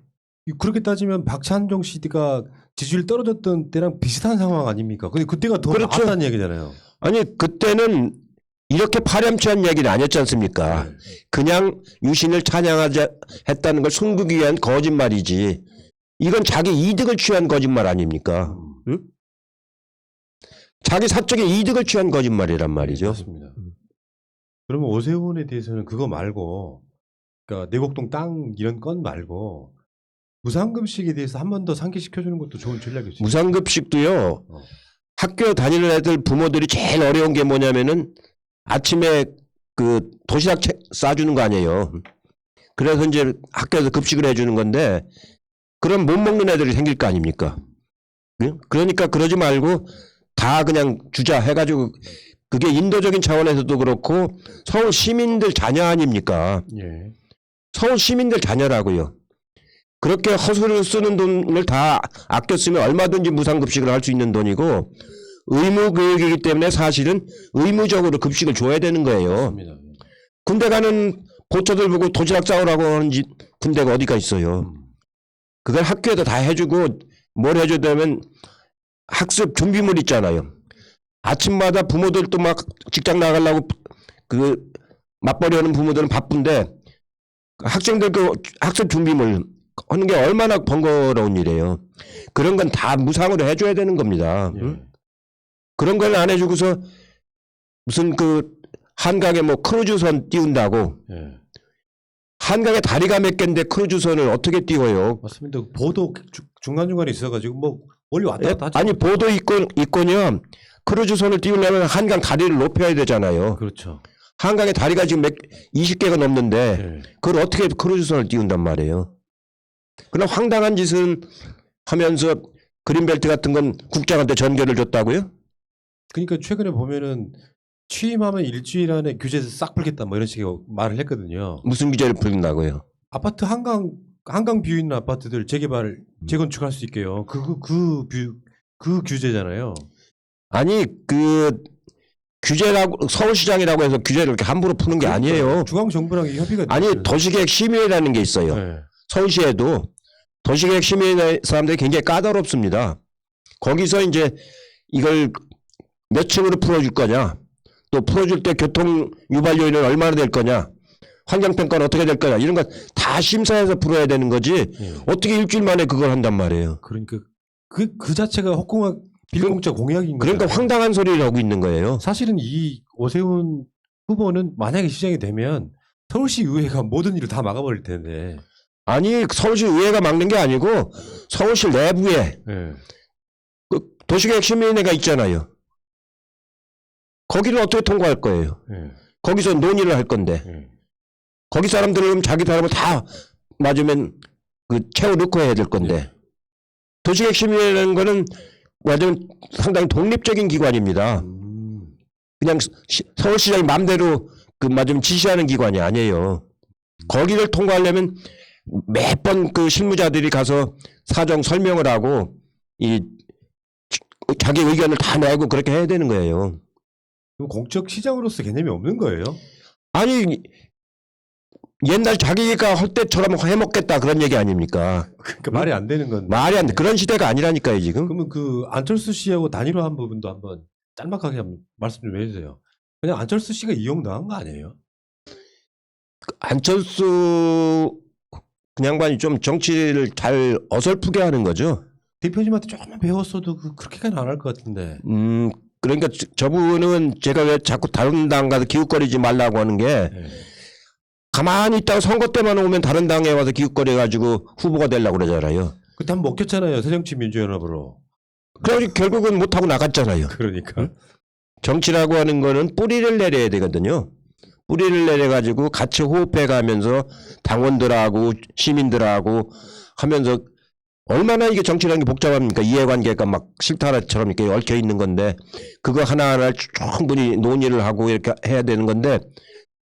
그렇게 따지면 박찬종 씨가 지지율 떨어졌던 때랑 비슷한 상황 아닙니까? 근데 그때가 더 그렇죠. 나았다는 얘기잖아요. 아니 그때는 이렇게 파렴치한 얘기는 아니었지 않습니까? 네. 그냥 유신을 찬양하자 했다는 걸 숨기기 위한 거짓말이지. 이건 자기 이득을 취한 거짓말 아닙니까? 응? 자기 사적인 이득을 취한 거짓말이란 말이죠. 맞습니다. 그러면 오세훈에 대해서는 그거 말고, 그러니까 내곡동 땅 이런 건 말고 무상급식에 대해서 한 번 더 상기시켜주는 것도 좋은 전략이죠. 무상급식도요. 학교 다니는 애들 부모들이 제일 어려운 게 뭐냐면은 아침에 그 도시락 싸주는 거 아니에요. 그래서 이제 학교에서 급식을 해주는 건데 그럼 못 먹는 애들이 생길 거 아닙니까? 그러니까 그러지 말고 다 그냥 주자 해가지고 그게 인도적인 차원에서도 그렇고 서울 시민들 자녀 아닙니까? 예. 서울 시민들 자녀라고요. 그렇게 허술을 쓰는 돈을 다 아껴 쓰면 얼마든지 무상급식을 할 수 있는 돈이고 의무교육이기 때문에 사실은 의무적으로 급식을 줘야 되는 거예요. 맞습니다. 군대 가는 보초들 보고 도시락 싸우라고 하는 군대가 어디가 있어요. 그걸 학교에서 다 해주고 뭘 해줘야 되면 학습 준비물 있잖아요. 아침마다 부모들도 막 직장 나가려고 그 맞벌이하는 부모들은 바쁜데 학생들 그 학습 준비물 하는 게 얼마나 번거로운 일이에요. 그런 건 다 무상으로 해줘야 되는 겁니다. 예. 응? 그런 걸 안 해주고서 무슨 그 한강에 뭐 크루즈선 띄운다고 예. 한강에 다리가 몇 개인데 크루즈선을 어떻게 띄워요? 맞습니다. 보도 중간중간에 있어가지고 뭐 멀리 왔다 갔다 하죠. 아니 보도 있건요. 크루즈선을 띄우려면 한강 다리를 높여야 되잖아요. 그렇죠. 한강에 다리가 지금 20개가 넘는데 예. 그걸 어떻게 크루즈선을 띄운단 말이에요. 그럼 황당한 짓은 하면서 그린벨트 같은 건 국장한테 전결을 줬다고요? 그러니까 최근에 보면은 취임하면 일주일 안에 규제에서 싹 풀겠다 뭐 이런 식의 말을 했거든요. 무슨 규제를 풀린다고요? 아파트 한강 뷰 있는 아파트들 재건축할 수 있게요. 그 규제잖아요. 아니 그 규제라고 서울시장이라고 해서 규제를 이렇게 함부로 푸는 게 아니에요. 중앙 정부랑 협의가 아니 됐어요. 도시계획 심의회라는 게 있어요. 네. 서울시에도 도시계획 심의회 사람들이 굉장히 까다롭습니다. 거기서 이제 이걸 몇 층으로 풀어줄 거냐, 또 풀어줄 때 교통 유발 요인은 얼마나 될 거냐, 환경평가는 어떻게 될 거냐, 이런 거 다 심사해서 풀어야 되는 거지. 어떻게 일주일 만에 그걸 한단 말이에요. 그러니까 그 자체가 허공학 빌공짜 공약인 거예요. 그러니까 황당한 소리를 하고 있는 거예요. 사실은 이 오세훈 후보는 만약에 시장이 되면 서울시 의회가 모든 일을 다 막아버릴 텐데. 아니 서울시 의회가 막는 게 아니고 서울시 내부에 네. 그 도시계획 심의회가 있잖아요. 거기를 어떻게 통과할 거예요. 네. 거기서 논의를 할 건데 네. 거기 사람들은 자기 사람을 다 맞으면 그 채워 넣고 해야 될 건데 도시계획 심의회라는 거는 완전 상당히 독립적인 기관입니다. 그냥 서울시장이 마음대로 그 맞으면 지시하는 기관이 아니에요. 거기를 통과하려면 몇 번 그 실무자들이 가서 사정 설명을 하고 이 자기 의견을 다 내고 그렇게 해야 되는 거예요. 그럼 공적 시장으로서 개념이 없는 거예요? 아니 옛날 자기가 할 때처럼 해먹겠다 그런 얘기 아닙니까? 그러니까 말이 안 되는 건. 말이 안 돼. 그런 시대가 아니라니까요 지금. 그러면 그 안철수 씨하고 단일화한 부분도 한번 짤막하게 한번 말씀 좀 해주세요. 그냥 안철수 씨가 이용당한 거 아니에요? 안철수 그 양반이 좀 정치를 잘 어설프게 하는 거죠. 대표님한테 조금만 배웠어도 그렇게까지는 안 할 것 같은데. 그러니까 저분은 제가 왜 자꾸 다른 당 가서 기웃거리지 말라고 하는 게 네. 가만히 있다가 선거 때만 오면 다른 당에 와서 기웃거려 가지고 후보가 되려고 그러잖아요. 그때 한번 먹혔잖아요. 새정치민주연합으로. 그래서 결국은 못하고 나갔잖아요. 그러니까. 정치라고 하는 거는 뿌리를 내려야 되거든요. 뿌리를 내려가지고 같이 호흡해 가면서 당원들하고 시민들하고 하면서 얼마나 이게 정치라는 게 복잡합니까? 이해관계가 막 실타래처럼 이렇게 얽혀 있는 건데 그거 하나하나 충분히 논의를 하고 이렇게 해야 되는 건데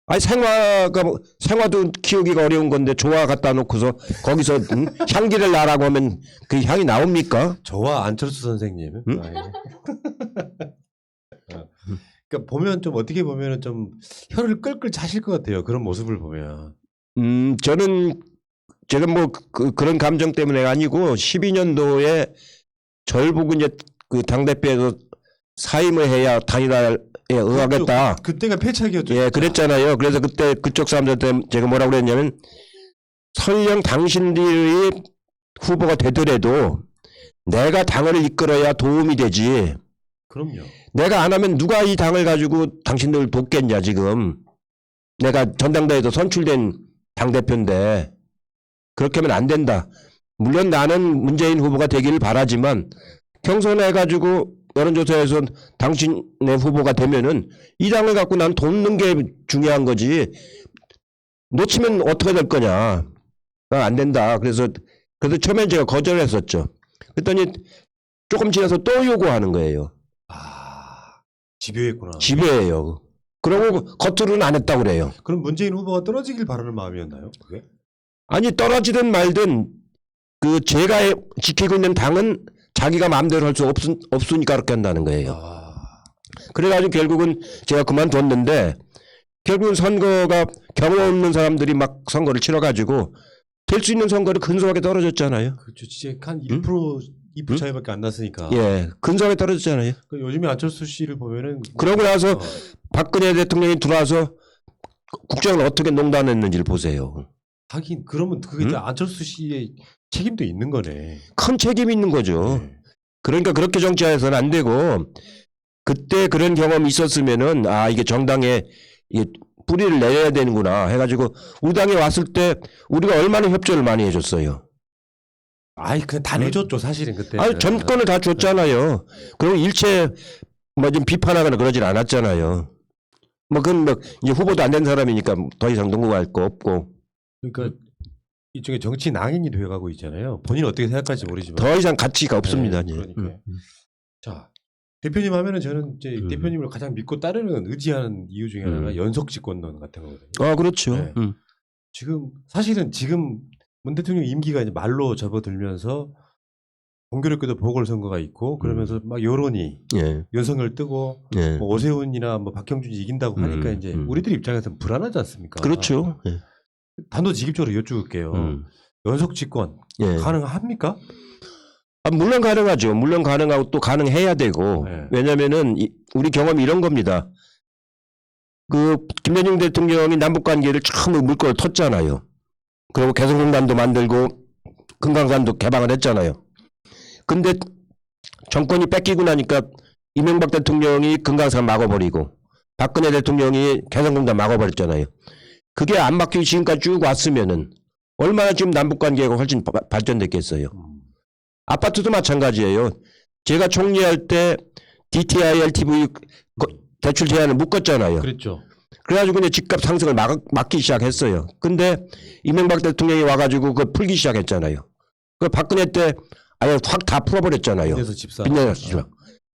아니 생화도 키우기가 어려운 건데 조화 갖다 놓고서 거기서 향기를 나라고 하면 그 향이 나옵니까? 저와 안철수 선생님. 응? 그러니까 보면 좀 어떻게 보면은 좀 혀를 끌끌 차실 것 같아요. 그런 모습을 보면. 저는 제가 뭐 그런 감정 때문에 아니고 12년도에 절 보고 이제 그 당대표에서 사임을 해야 단일화에 응하겠다. 그때가 패착이었죠. 예, 그랬잖아요. 그래서 그때 그쪽 사람들한테 제가 뭐라고 그랬냐면 설령 당신들이 후보가 되더라도 내가 당을 이끌어야 도움이 되지. 그럼요. 내가 안 하면 누가 이 당을 가지고 당신들을 돕겠냐 지금. 내가 전당대회에서 선출된 당대표인데 그렇게 하면 안 된다. 물론 나는 문재인 후보가 되기를 바라지만 경선해가지고 여론조사에서 당신의 후보가 되면은 이 당을 갖고 난 돕는 게 중요한 거지. 놓치면 어떻게 될 거냐. 안 된다. 그래서 처음엔 제가 거절했었죠. 그랬더니 조금 지나서 또 요구하는 거예요. 아, 집요했구나. 집요해요. 그러고 겉으로는 안 했다고 그래요. 그럼 문재인 후보가 떨어지길 바라는 마음이었나요? 그게? 아니 떨어지든 말든 그 제가 지키고 있는 당은 자기가 마음대로 할 수 없으니까 그렇게 한다는 거예요. 그래가지고 결국은 제가 그만뒀는데 결국은 선거가 경험 없는 사람들이 막 선거를 치러가지고 될 수 있는 선거를 근소하게 떨어졌잖아요. 그렇죠. 진짜 한 2% 차이밖에 안 났으니까. 예, 근소하게 떨어졌잖아요. 요즘에 안철수 씨를 보면은 그러고 나서 박근혜 대통령이 들어와서 국정을 어떻게 농단했는지를 보세요. 하긴 그러면 그게 안철수 씨의 책임도 있는 거네. 큰 책임이 있는 거죠. 네. 그러니까 그렇게 정치해서는 안 되고 그때 그런 경험이 있었으면은 아 이게 정당에 이게 뿌리를 내려야 되는구나 해가지고 우리 당에 왔을 때 우리가 얼마나 협조를 많이 해줬어요. 아이 그냥 다 내줬죠 사실은 그때. 아니 전권을 다 줬잖아요. 그리고 일체 뭐 좀 비판하거나 그러진 않았잖아요. 뭐 그건 뭐 이제 후보도 안 된 사람이니까 더 이상 농구할 거 없고. 그러니까 이쪽에 정치 낭인이 되어가고 있잖아요. 본인 어떻게 생각할지 모르지만 더 이상 가치가 없습니다. 네, 그러니까. 자 대표님 하면은 저는 이제 대표님을 가장 믿고 따르는 의지하는 이유 중에 하나가 연속 집권론 같은 거거든요. 아 그렇죠. 네. 지금 사실은 지금 문 대통령 임기가 이제 말로 접어들면서 공교롭게도 보궐선거가 있고 그러면서 막 여론이 예. 윤석열 뜨고 예. 뭐 오세훈이나 뭐 박형준이 이긴다고 하니까 이제 우리들 입장에서는 불안하지 않습니까? 그렇죠. 예. 단도직입적으로 여쭈을게요. 연속 집권 예. 가능합니까? 아, 물론 가능하죠. 물론 가능하고 또 가능해야 되고. 네. 왜냐면은 우리 경험이 이런 겁니다. 그 김대중 대통령이 남북 관계를 처음 물꼬를 텄잖아요. 그리고 개성공단도 만들고 금강산도 개방을 했잖아요. 근데 정권이 뺏기고 나니까 이명박 대통령이 금강산 막아버리고 박근혜 대통령이 개성공단 막아버렸잖아요. 그게 안 막히고 지금까지 쭉 왔으면은 얼마나 지금 남북 관계가 훨씬 발전됐겠어요. 아파트도 마찬가지예요. 제가 총리할 때 DTI, LTV 대출 제한을 묶었잖아요. 그랬죠. 그래가지고 이제 집값 상승을 막기 시작했어요. 근데 이명박 대통령이 와가지고 그걸 풀기 시작했잖아요. 그 박근혜 때 아예 확 다 풀어버렸잖아요. 빚내서 집사. 빚내서 집사.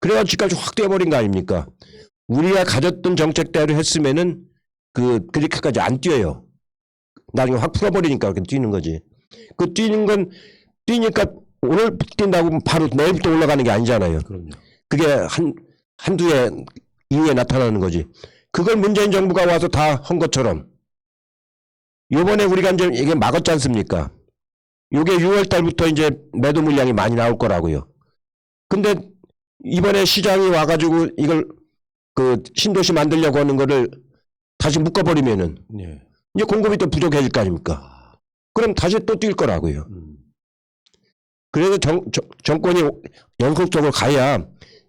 그래가지고 집값이 확 뛰어버린 거 아닙니까? 우리가 가졌던 정책대로 했으면은 그렇게까지 안 뛰어요. 나중에 확 풀어버리니까 그렇게 뛰는 거지. 그 뛰는 건 뛰니까 오늘 뛴다고 바로 내일부터 올라가는 게 아니잖아요. 그럼요. 그게 한두 해 이후에 나타나는 거지. 그걸 문재인 정부가 와서 다 한 것처럼 요번에 우리가 이제 이게 막았지 않습니까? 요게 6월 달부터 이제 매도 물량이 많이 나올 거라고요. 근데 이번에 시장이 와가지고 이걸 그 신도시 만들려고 하는 거를 다시 묶어버리면은 예. 이제 공급이 또 부족해질 거 아닙니까? 그럼 다시 또 뛸 거라고요. 그래서 정권이 연속적으로 가야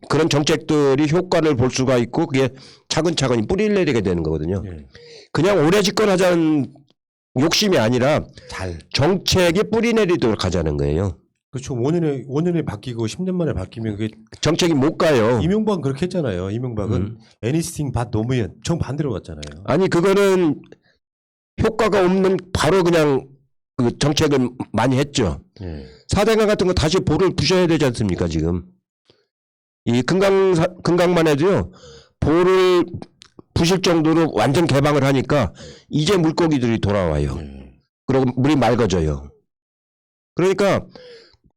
그런 정책들이 효과를 볼 수가 있고 그게 차근차근히 뿌리를 내리게 되는 거거든요. 예. 그냥 오래 집권하자는 욕심이 아니라 정책이 뿌리 내리도록 하자는 거예요. 그렇죠. 5년에 바뀌고 10년 만에 바뀌면 그게 정책이 못 가요. 이명박은 그렇게 했잖아요. 이명박은 anything but 노무현 정반대로 갔잖아요. 아니 그거는 효과가 없는 바로 그냥 그 정책을 많이 했죠. 예. 4대강 같은 거 다시 볼을 부셔야 되지 않습니까 지금. 이 금강만 해도요. 볼을 부실 정도로 완전 개방을 하니까 이제 물고기들이 돌아와요. 그리고 물이 맑아져요. 그러니까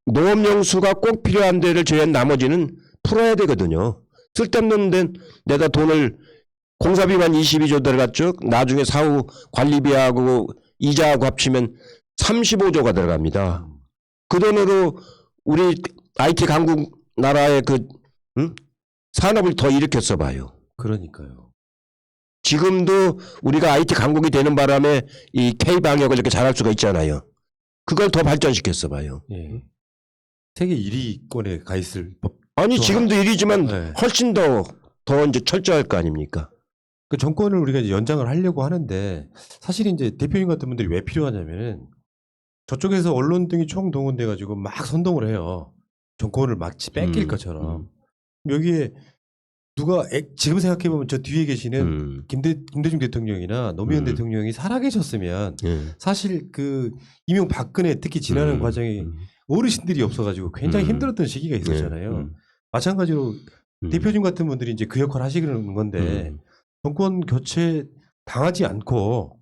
농업용수가 꼭 필요한 데를 제외한 나머지는 풀어야 되거든요. 쓸데없는 데 내다 돈을 공사비만 22조 들어갔죠. 나중에 사후 관리비하고 이자하고 합치면 35조가 들어갑니다. 그 돈으로 우리 IT 강국 나라의 산업을 더 일으켰어 봐요. 그러니까요. 지금도 우리가 IT 강국이 되는 바람에 이 K방역을 이렇게 잘할 수가 있잖아요. 그걸 더 발전시켰어 봐요. 예. 세계 1위권에 가 있을 법. 아니 지금도 일이지만 네. 훨씬 더 이제 철저할 거 아닙니까? 그 정권을 우리가 이제 연장을 하려고 하는데 사실 이제 대표님 같은 분들이 왜 필요하냐면은 저쪽에서 언론 등이 총동원돼 가지고 막 선동을 해요. 정권을 마치 뺏길 것처럼. 여기에 누가 지금 생각해 보면 저 뒤에 계시는 김대중 대통령이나 노무현 대통령이 살아계셨으면 사실 그 이명박근혜 특히 지나는 과정에 어르신들이 없어가지고 굉장히 힘들었던 시기가 있었잖아요. 마찬가지로 대표님 같은 분들이 이제 그 역할을 하시는 건데 정권 교체 당하지 않고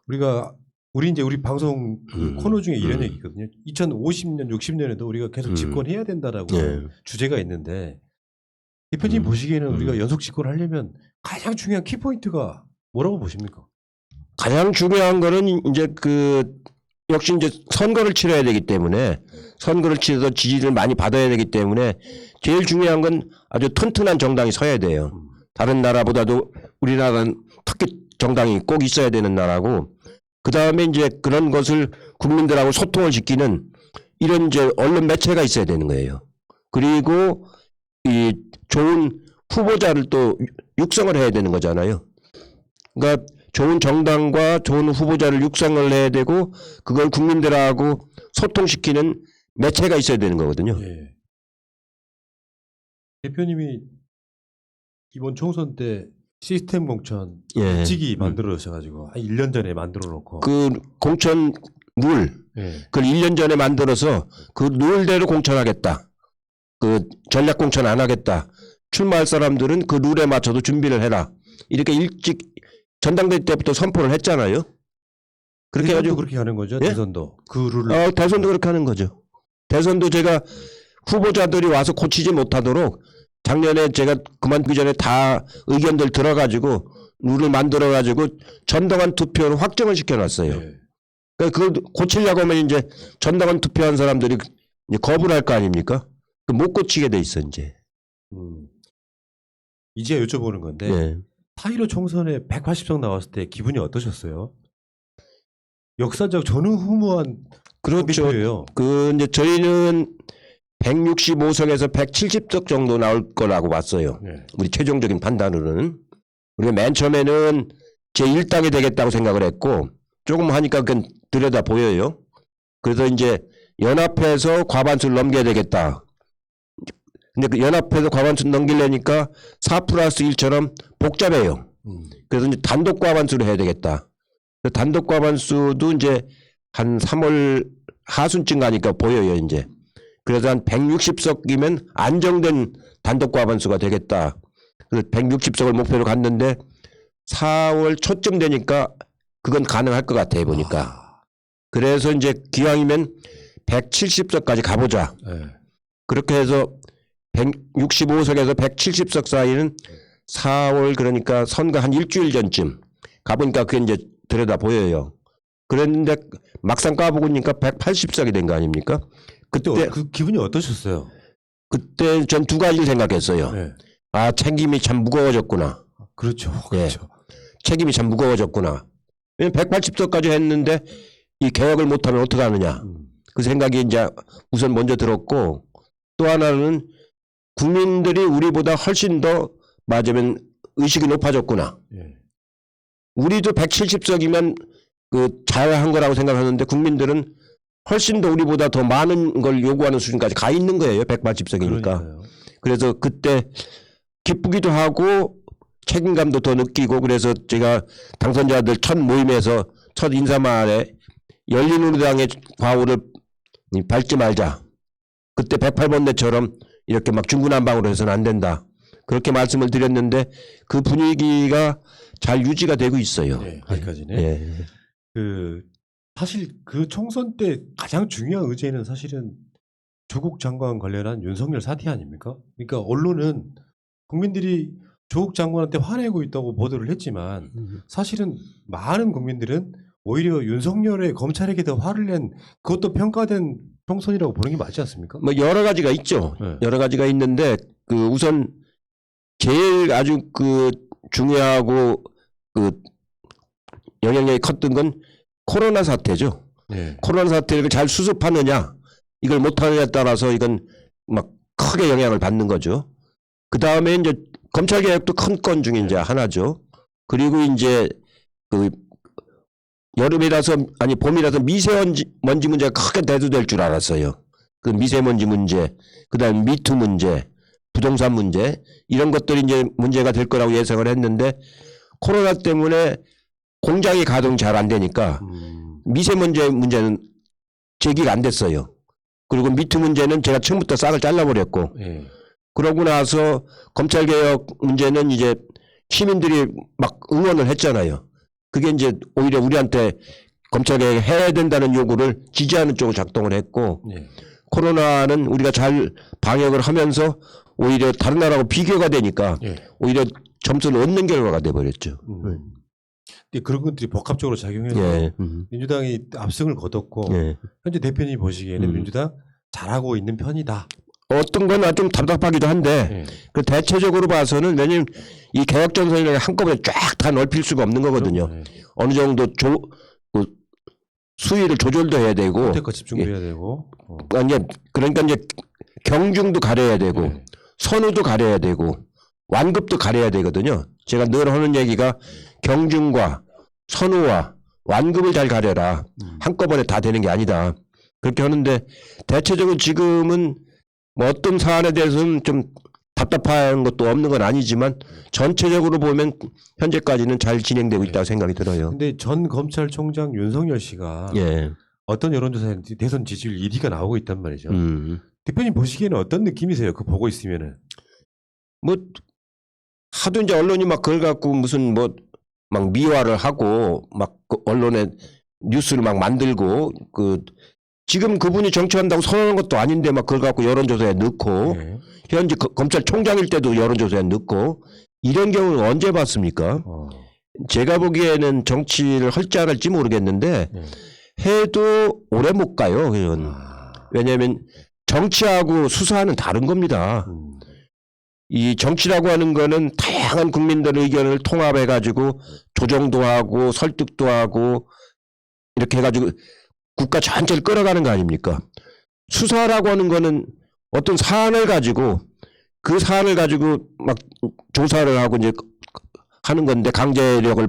우리 방송 코너 중에 이런 얘기 있거든요. 2050년, 60년에도 우리가 계속 집권해야 된다라고 주제가 있는데 대표님 보시기에는 우리가 연속 집권을 하려면 가장 중요한 키포인트가 뭐라고 보십니까? 가장 중요한 거는 이제 역시 이제 선거를 치러야 되기 때문에 선거를 치러서 지지를 많이 받아야 되기 때문에 제일 중요한 건 아주 튼튼한 정당이 서야 돼요. 다른 나라보다도 우리나라는 특히 정당이 꼭 있어야 되는 나라고 그 다음에 이제 그런 것을 국민들하고 소통을 시키는 이런 이제 언론 매체가 있어야 되는 거예요. 그리고 이 좋은 후보자를 또 육성을 해야 되는 거잖아요. 그러니까 좋은 정당과 좋은 후보자를 육성을 해야 되고 그걸 국민들하고 소통시키는 매체가 있어야 되는 거거든요. 예. 대표님이 이번 총선 때 시스템 공천 일찍이 만들어져가지고 한 1년 전에 만들어 놓고 그 공천 룰 그걸 1년 전에 만들어서 그 룰대로 공천하겠다. 그 전략 공천 안 하겠다. 출마할 사람들은 그 룰에 맞춰서 준비를 해라. 이렇게 일찍 전당대회 때부터 선포를 했잖아요. 그렇게 해가지고 그렇게 하는 거죠. 예? 대선도 그 룰을 대선도 그렇게 하는 거죠. 대선도 제가 후보자들이 와서 고치지 못하도록 작년에 제가 그만두기 전에 다 의견들 들어가지고 룰을 만들어가지고 전당원 투표를 확정을 시켜놨어요. 네. 그러니까 그걸 고치려고 하면 이제 전당원 투표한 사람들이 이제 거부를 할 거 아닙니까? 못 고치게 돼 있어 이제. 이제 여쭤보는 건데 네. 4.15 총선에 180석 나왔을 때 기분이 어떠셨어요? 역사적 전후무한 그렇죠. 투표예요. 이제 저희는 165석에서 170석 정도 나올 거라고 봤어요. 네. 우리 최종적인 판단으로는. 우리가 맨 처음에는 제1당이 되겠다고 생각을 했고 조금 하니까 그건 들여다 보여요. 그래서 이제 연합해서 과반수를 넘겨야 되겠다. 근데 그 연합해서 과반수 넘기려니까 4+1처럼 복잡해요. 그래서 이제 단독 과반수를 해야 되겠다. 단독 과반수도 이제 한 3월 하순쯤 가니까 보여요, 이제. 그래서 한 160석이면 안정된 단독 과반수가 되겠다. 그래서 160석을 목표로 갔는데 4월 초쯤 되니까 그건 가능할 것 같아요, 보니까. 그래서 이제 기왕이면 170석까지 가보자. 네. 그렇게 해서 165석에서 170석 사이는 4월 그러니까 선거 한 일주일 전쯤 가보니까 그게 이제 들여다 보여요. 그랬는데 막상 까보니까 180석이 된 거 아닙니까? 그때 그 기분이 어떠셨어요? 그때 전 두 가지를 생각했어요. 네. 아, 책임이 참 무거워졌구나. 그렇죠. 예. 그렇죠. 책임이 참 무거워졌구나. 180석까지 했는데 이 개혁을 못하면 어떡하느냐. 그 생각이 이제 우선 먼저 들었고 또 하나는 국민들이 우리보다 훨씬 더 맞으면 의식이 높아졌구나. 예. 우리도 170석이면 그 잘한 거라고 생각하는데 국민들은 훨씬 더 우리보다 더 많은 걸 요구하는 수준까지 가 있는 거예요. 180석이니까. 그러니까요. 그래서 그때 기쁘기도 하고 책임감도 더 느끼고 그래서 제가 당선자들 첫 모임에서 첫 인사말에 열린우리당의 과오를 밟지 말자. 그때 108번대처럼 이렇게 막 중구난방으로 해서는 안 된다. 그렇게 말씀을 드렸는데 그 분위기가 잘 유지가 되고 있어요. 네, 아직까지는. 예. 사실 그 총선 때 가장 중요한 의제는 사실은 조국 장관 관련한 윤석열 사태 아닙니까? 그러니까 언론은 국민들이 조국 장관한테 화내고 있다고 보도를 했지만 사실은 많은 국민들은 오히려 윤석열의 검찰에게 더 화를 낸 그것도 평가된 총선이라고 보는 게 맞지 않습니까? 뭐 여러 가지가 있죠. 네. 여러 가지가 있는데 그 우선 제일 아주 그 중요하고 그 영향력이 컸던 건 코로나 사태죠. 네. 코로나 사태를 잘 수습하느냐 이걸 못하느냐에 따라서 이건 막 크게 영향을 받는 거죠. 그 다음에 이제 검찰 개혁도 큰 건 중에 이제 하나죠. 그리고 이제 그 여름이라서 아니 봄이라서 미세먼지 문제가 크게 대두될 줄 알았어요. 그 미세먼지 문제, 그다음 미투 문제, 부동산 문제 이런 것들이 이제 문제가 될 거라고 예상을 했는데 코로나 때문에 공장이 가동 잘 안 되니까 미세먼지 문제는 제기가 안 됐어요. 그리고 미투 문제는 제가 처음부터 싹을 잘라버렸고 네. 그러고 나서 검찰개혁 문제는 이제 시민들이 막 응원을 했잖아요. 그게 이제 오히려 우리한테 검찰개혁 해야 된다는 요구를 지지하는 쪽으로 작동을 했고 네. 코로나는 우리가 잘 방역을 하면서 오히려 다른 나라하고 비교가 되니까 네. 오히려 점수를 얻는 결과가 돼버렸죠. 근데 그런 것들이 복합적으로 작용해서 예. 민주당이 압승을 거뒀고 예. 현재 대표님이 보시기에는 민주당 잘하고 있는 편이다. 어떤 건 좀 답답하기도 한데 네. 그 대체적으로 봐서는 왜냐면 이 개혁 전선을 한꺼번에 쫙 다 넓힐 수가 없는 거거든요. 네. 어느 정도 그 수위를 조절도 해야 되고 선택과 집중도 해야 되고. 그러니까 이제 경중도 가려야 되고 네. 선우도 가려야 되고 완급도 가려야 되거든요. 제가 늘 하는 얘기가 경중과 선우와 완급을 잘 가려라. 한꺼번에 다 되는 게 아니다. 그렇게 하는데 대체적으로 지금은 뭐 어떤 사안에 대해서는 좀 답답한 것도 없는 건 아니지만 전체적으로 보면 현재까지는 잘 진행되고 있다고 생각이 들어요. 근데 전 검찰총장 윤석열 씨가 예. 어떤 여론조사에 대선 지지율 1위가 나오고 있단 말이죠. 대표님 보시기에는 어떤 느낌이세요? 그거 보고 있으면은. 뭐 하도 이제 언론이 막 그걸 갖고 무슨 뭐 막 미화를 하고 막 그 언론에 뉴스를 막 만들고 그 지금 그분이 정치한다고 선언한 것도 아닌데 막 그걸 갖고 여론조사에 넣고 네. 현재 검찰총장일 때도 여론조사에 넣고 이런 경우는 언제 봤습니까? 제가 보기에는 정치를 할지 안 할지 모르겠는데 네. 해도 오래 못 가요. 그건. 아. 왜냐하면 정치하고 수사는 다른 겁니다. 이 정치라고 하는 거는 다양한 국민들 의견을 통합해 가지고 조정도 하고 설득도 하고 이렇게 해가지고 국가 전체를 끌어가는 거 아닙니까? 수사라고 하는 거는 어떤 사안을 가지고 그 사안을 가지고 막 조사를 하고 이제 하는 건데 강제력을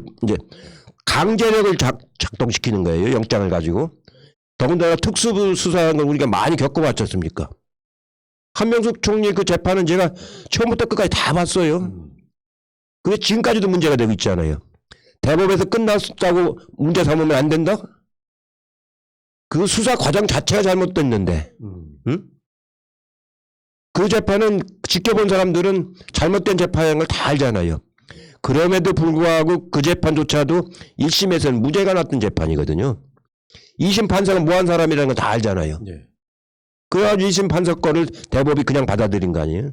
작동시키는 거예요. 영장을 가지고. 더군다나 특수부 수사하는 건 우리가 많이 겪어봤지 않습니까? 한명숙 총리 그 재판은 제가 처음부터 끝까지 다 봤어요. 그게 지금까지도 문제가 되고 있잖아요. 대법에서 끝났다고 문제 삼으면 안 된다? 그 수사 과정 자체가 잘못됐는데, 응? 그 재판은 지켜본 사람들은 잘못된 재판인 걸 다 알잖아요. 그럼에도 불구하고 그 재판조차도 1심에서는 무죄가 났던 재판이거든요. 2심 판사가 뭐한 사람이라는 건 다 알잖아요. 네. 그래가지고 2심 판사 거를 대법이 그냥 받아들인 거 아니에요?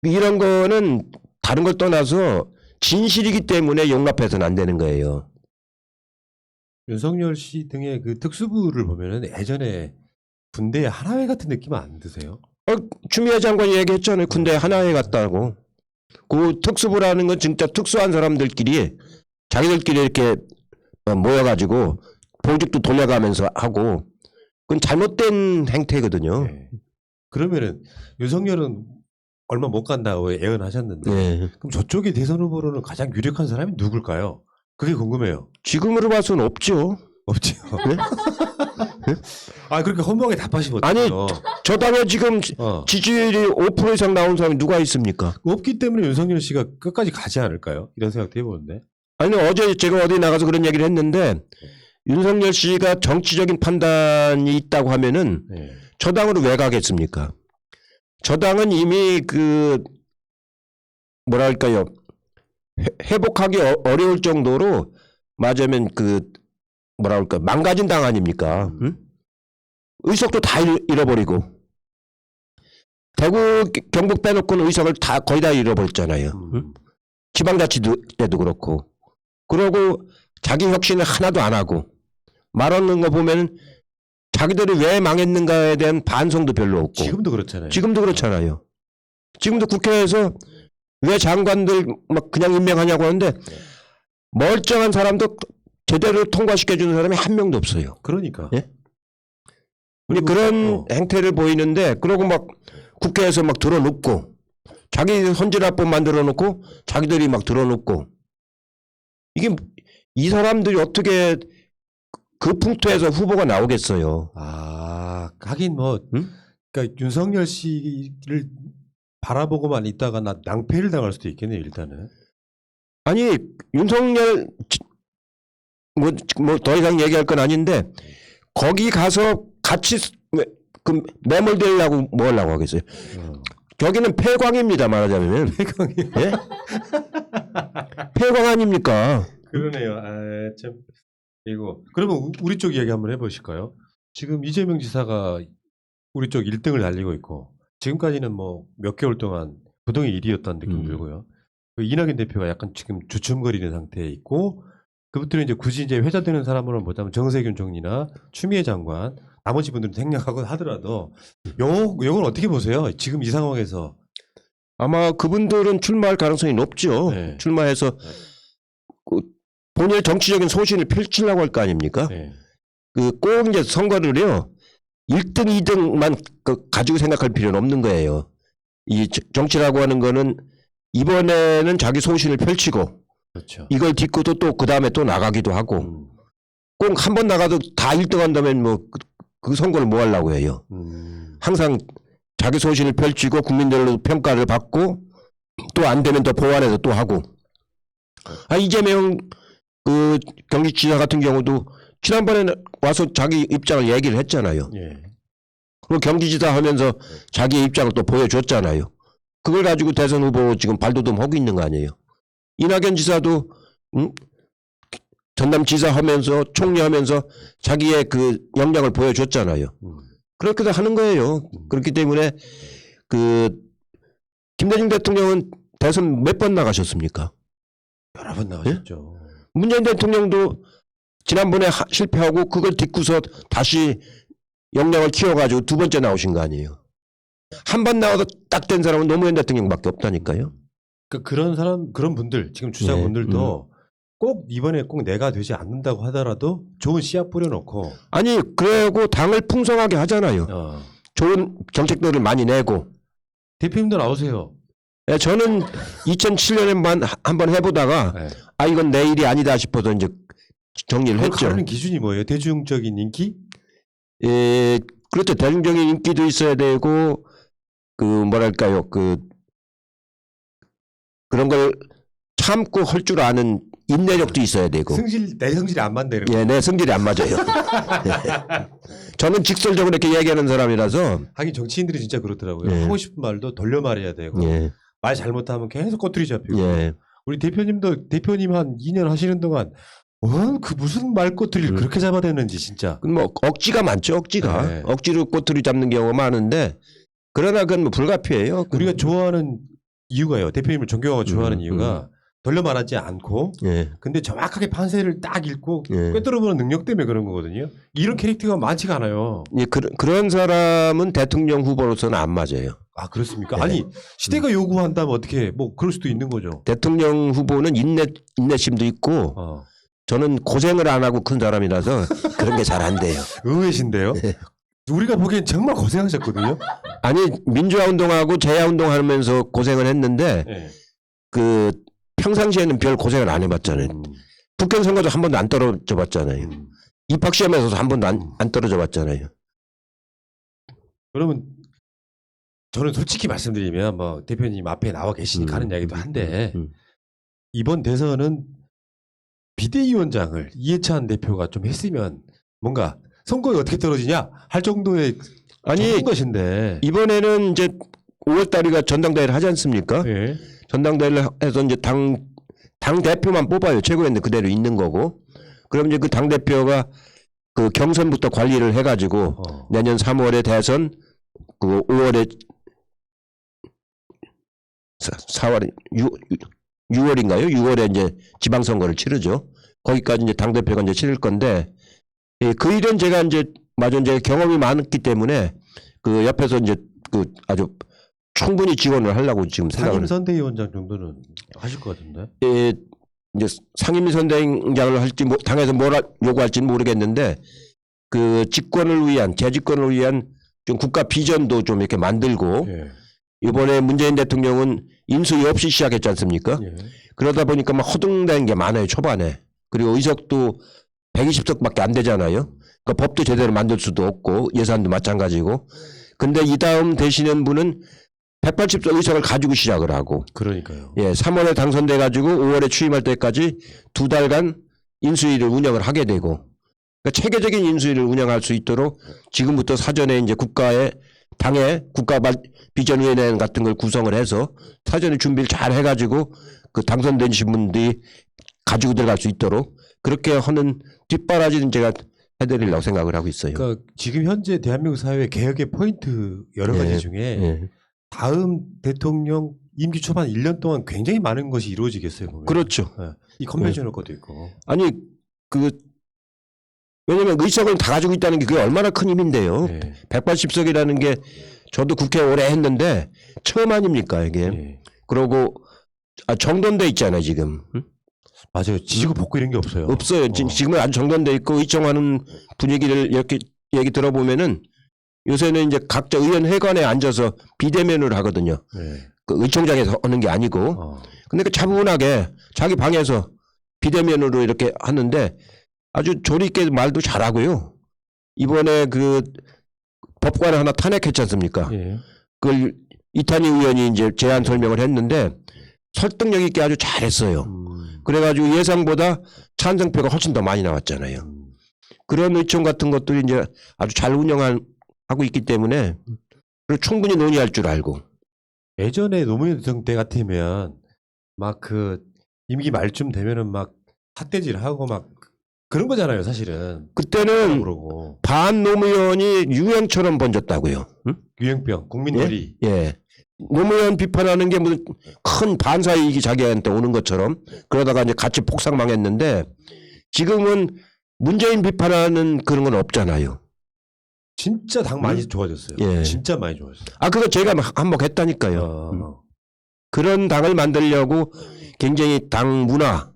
이런 거는 다른 걸 떠나서 진실이기 때문에 용납해서는 안 되는 거예요. 윤석열 씨 등의 그 특수부를 보면은 예전에 군대 하나회 같은 느낌 안 드세요? 추미애 장관이 얘기했잖아요. 군대 하나에 갔다고. 그 특수부라는 건 진짜 특수한 사람들끼리 자기들끼리 이렇게 모여가지고 보직도 돌려가면서 하고 그건 잘못된 행태거든요. 네. 그러면은 윤석열은 얼마 못 간다고 예언하셨는데 네. 그럼 저쪽에 대선 후보로는 가장 유력한 사람이 누굴까요? 그게 궁금해요. 지금으로 봐서는 없죠. 없죠. 네? 아 그렇게 허무하게 답하시면 아니, 어떡해요? 저 당에 지금 지지율이 5% 이상 나온 사람이 누가 있습니까? 없기 때문에 윤석열 씨가 끝까지 가지 않을까요? 이런 생각도 해보는데. 아니 어제 제가 어디 나가서 그런 얘기를 했는데 윤석열 씨가 정치적인 판단이 있다고 하면은 네. 저 당으로 왜 가겠습니까? 저 당은 이미 그 뭐랄까요 회복하기 어려울 정도로 맞으면 그 뭐랄까 망가진 당 아닙니까? 응? 의석도 다 잃어버리고 대구 경북 빼놓고는 의석을 다 거의 다 잃어버렸잖아요. 응? 지방자치 때도 그렇고 그러고 자기 혁신을 하나도 안 하고 말하는 거 보면 자기들이 왜 망했는가에 대한 반성도 별로 없고 지금도 그렇잖아요. 지금도 그렇잖아요. 지금도 국회에서 왜 장관들 막 그냥 임명하냐고 하는데 멀쩡한 사람도 제대로 통과시켜주는 사람이 한 명도 없어요. 그러니까. 예? 근데 그런 행태를 보이는데 그러고 막 국회에서 막 들어놓고 자기 선진화법 만들어 놓고 자기들이 막 들어놓고 이게 이 사람들이 어떻게 그 풍토에서 후보가 나오겠어요. 아 하긴 뭐 응? 그러니까 윤석열 씨를 바라보고만 있다가 나 낭패를 당할 수도 있겠네요. 일단은. 아니 윤석열 뭐 더 이상 얘기할 건 아닌데 거기 가서 같이 그 매몰되려고 뭐 하려고 하겠어요. 여기는 폐광입니다. 말하자면. 폐광이. 예? 폐광 아닙니까? 그러네요. 아, 참. 이거 그러면 우리 쪽 이야기 한번 해보실까요? 지금 이재명 지사가 우리 쪽 1등을 달리고 있고 지금까지는 뭐 몇 개월 동안 부동의 1위였다는 느낌 들고요. 그 이낙연 대표가 약간 지금 주춤거리는 상태에 있고 그분들은 이제 굳이 이제 회자되는 사람으로는 보자면 정세균 총리나 추미애 장관 나머지 분들은 생략하고 하더라도 요건 어떻게 보세요? 지금 이 상황에서. 아마 그분들은 출마할 가능성이 높죠. 네. 출마해서 본인의 정치적인 소신을 펼치려고 할 거 아닙니까? 네. 그 꼭 이제 선거를요 1등, 2등만 가지고 생각할 필요는 없는 거예요. 이 정치라고 하는 거는 이번에는 자기 소신을 펼치고 그렇죠. 이걸 딛고도 또 그 다음에 또 나가기도 하고 꼭 한 번 나가도 다 1등 한다면 뭐 그 선거를 뭐 하려고 해요. 항상 자기 소신을 펼치고 국민들로 평가를 받고 또 안 되면 더 보완해서 또 하고. 이재명 그 경기지사 같은 경우도 지난번에 와서 자기 입장을 얘기를 했잖아요. 예. 그리고 경기지사 하면서 자기 입장을 또 보여줬잖아요. 그걸 가지고 대선 후보 지금 발돋움하고 있는 거 아니에요. 이낙연 지사도 전남지사 하면서 총리하면서 자기의 그 역량을 보여줬잖아요. 그렇게도 하는 거예요. 그렇기 때문에 그 김대중 대통령은 대선 몇 번 나가셨습니까? 여러 번 나가셨죠. 문재인 대통령도 지난번에 실패하고 그걸 딛고서 다시 역량을 키워가지고 두 번째 나오신 거 아니에요. 한 번 나와서 딱 된 사람은 노무현 대통령밖에 없다니까요. 그러니까 그런 사람, 그런 분들, 지금 주자분들도 꼭 이번에 꼭 내가 되지 않는다고 하더라도 좋은 씨앗 뿌려놓고. 아니 그러고 당을 풍성하게 하잖아요. 좋은 정책들을 많이 내고. 대표님도 나오세요. 예, 저는 2007년에만 한번 해보다가 네. 아 이건 내 일이 아니다 싶어서 이제 정리를 했죠. 가르는 기준이 뭐예요? 대중적인 인기? 예, 그렇죠. 대중적인 인기도 있어야 되고 그 뭐랄까요 그런 걸 참고 할 줄 아는 인내력도 있어야 되고. 내 성질이 안 맞네. 이런 예, 내 성질이 안 맞아요. 예. 저는 직설적으로 이렇게 얘기하는 사람이라서. 하긴 정치인들이 진짜 그렇더라고요. 예. 하고 싶은 말도 돌려 말해야 되고 예. 말 잘못하면 계속 꼬투리 잡히고. 예. 우리 대표님도 대표님 한 2년 하시는 동안 그 무슨 말 꼬투리를 그렇게 잡아대는지 진짜. 뭐 억지가 많죠. 억지가. 네. 억지로 꼬투리 잡는 경우가 많은데 그러나 그건 뭐 불가피해요. 우리가 좋아하는 이유가요. 대표님을 존경하고 좋아하는 이유가 돌려 말하지 않고 예. 근데 정확하게 판세를 딱 읽고 예. 꿰뚫어보는 능력 때문에 그런 거거든요. 이런 캐릭터가 많지가 않아요. 예, 그런 사람은 대통령 후보로서는 안 맞아요. 아 그렇습니까? 네. 아니 시대가 요구한다면 어떻게 뭐 그럴 수도 있는 거죠. 대통령 후보는 인내심도 있고 저는 고생을 안 하고 큰 사람이라서 그런 게 잘 안 돼요. 의외신데요. 네. 우리가 보기엔 정말 고생하셨거든요. 아니 민주화 운동하고 재야 운동하면서 고생을 했는데 네. 그 평상시에는 별 고생을 안 해봤잖아요. 국회 선거도 한 번도 안 떨어져 봤잖아요. 입학 시험에서도 한 번도 안 떨어져 봤잖아요. 그러면 저는 솔직히 말씀드리면 뭐 대표님 앞에 나와 계시니까 하는 이야기도 한데 이번 대선은 비대위원장을 이해찬 대표가 좀 했으면 뭔가 선거에 어떻게 떨어지냐 할 정도의 아니 것인데 이번에는 이제 5월 달이가 전당대회를 하지 않습니까? 예. 전당대회를 해서 이제 당 대표만 뽑아요. 최고위원들 그대로 있는 거고. 그럼 이제 그 당 대표가 그 경선부터 관리를 해가지고 내년 3월에 대선, 그 5월에 4월 6월인가요? 6월에 이제 지방선거를 치르죠. 거기까지 이제 당 대표가 이제 치를 건데 예, 그 일은 제가 이제 경험이 많기 때문에 그 옆에서 이제 그 아주 충분히 지원을 하려고 지금 생각을. 상임선대위원장 정도는 하실 것 같은데. 예, 이제 상임선대위원장을 할지 당에서 뭘 요구할지는 모르겠는데 그 재집권을 위한 좀 국가 비전도 좀 이렇게 만들고 예. 이번에 문재인 대통령은 인수위 없이 시작했지 않습니까? 예. 그러다 보니까 막 허둥대는 게 많아요 초반에. 그리고 의석도 120석밖에 안 되잖아요. 그러니까 법도 제대로 만들 수도 없고 예산도 마찬가지고. 근데 이 다음 되시는 분은 180석 의석을 가지고 시작을 하고. 그러니까요. 예, 3월에 당선돼 가지고 5월에 취임할 때까지 2달간 인수위를 운영을 하게 되고. 그러니까 체계적인 인수위를 운영할 수 있도록 지금부터 사전에 이제 당의 국가 비전위원회 같은 걸 구성을 해서 사전에 준비를 잘 해가지고 그 당선되신 분들이 가지고 들어갈 수 있도록 그렇게 하는 뒷바라지는 제가 해드리려고 생각을 하고 있어요. 그러니까 지금 현재 대한민국 사회 개혁의 포인트 여러 가지 중에 예. 다음 대통령 임기 초반 1년 동안 굉장히 많은 것이 이루어지겠어요. 보면. 그렇죠. 예. 이 컨벤셔널 것도 있고. 아니 왜냐면 의석을 다 가지고 있다는 게 그게 얼마나 큰 힘인데요. 예. 180석이라는 게 저도 국회 오래 했는데 처음 아닙니까 이게. 예. 그러고 정돈돼 있잖아요 지금. 응? 맞아요. 지지고 볶고 이런 게 없어요. 없어요. 지금은 아주 정돈돼 있고 의총하는 분위기를 이렇게 얘기 들어보면은 요새는 이제 각자 의원회관에 앉아서 비대면으로 하거든요. 예. 그 의총장에서 하는 게 아니고. 근데 그 차분하게 자기 방에서 비대면으로 이렇게 하는데 아주 조리 있게 말도 잘하고요. 이번에 그 법관을 하나 탄핵했지 않습니까? 예. 그걸 이탄희 의원이 이제 제안 설명을 했는데 설득력 있게 아주 잘했어요. 그래가지고 예상보다 찬성표가 훨씬 더 많이 나왔잖아요. 그런 의총 같은 것들이 이제 아주 잘 운영하고 있기 때문에 그리고 충분히 논의할 줄 알고. 예전에 노무현 대통령 때 같으면 막 그 임기 말쯤 되면은 막 삿대질하고 막 그런 거잖아요, 사실은. 그때는 그러고 반노무현이 유행처럼 번졌다고요. 응? 유행병, 국민놀이. 예. 노무현 비판하는 게 무슨 큰 반사 이익이 자기한테 오는 것처럼 그러다가 이제 같이 폭삭망했는데 지금은 문재인 비판하는 그런 건 없잖아요. 진짜 당 많이 좋아졌어요. 예. 진짜 많이 좋아졌어요. 아, 그거 제가 한몫했다니까요. 그런 당을 만들려고 굉장히 당 문화,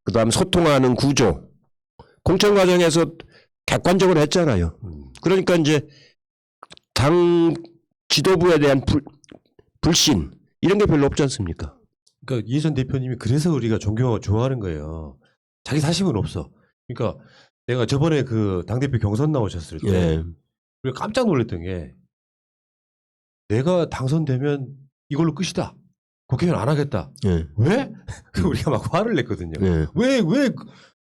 그다음 소통하는 구조, 공천 과정에서 객관적으로 했잖아요. 그러니까 이제 당 지도부에 대한 불신 이런 게 별로 없지 않습니까? 그러니까 이해찬 대표님이 그래서 우리가 존경하고 좋아하는 거예요. 자기 사심은 없어. 그러니까 내가 저번에 그 당대표 경선 나오셨을 때 예. 우리가 깜짝 놀랐던 게 내가 당선되면 이걸로 끝이다. 국회의원 안 하겠다. 예. 왜? 우리가 막 화를 냈거든요. 예. 왜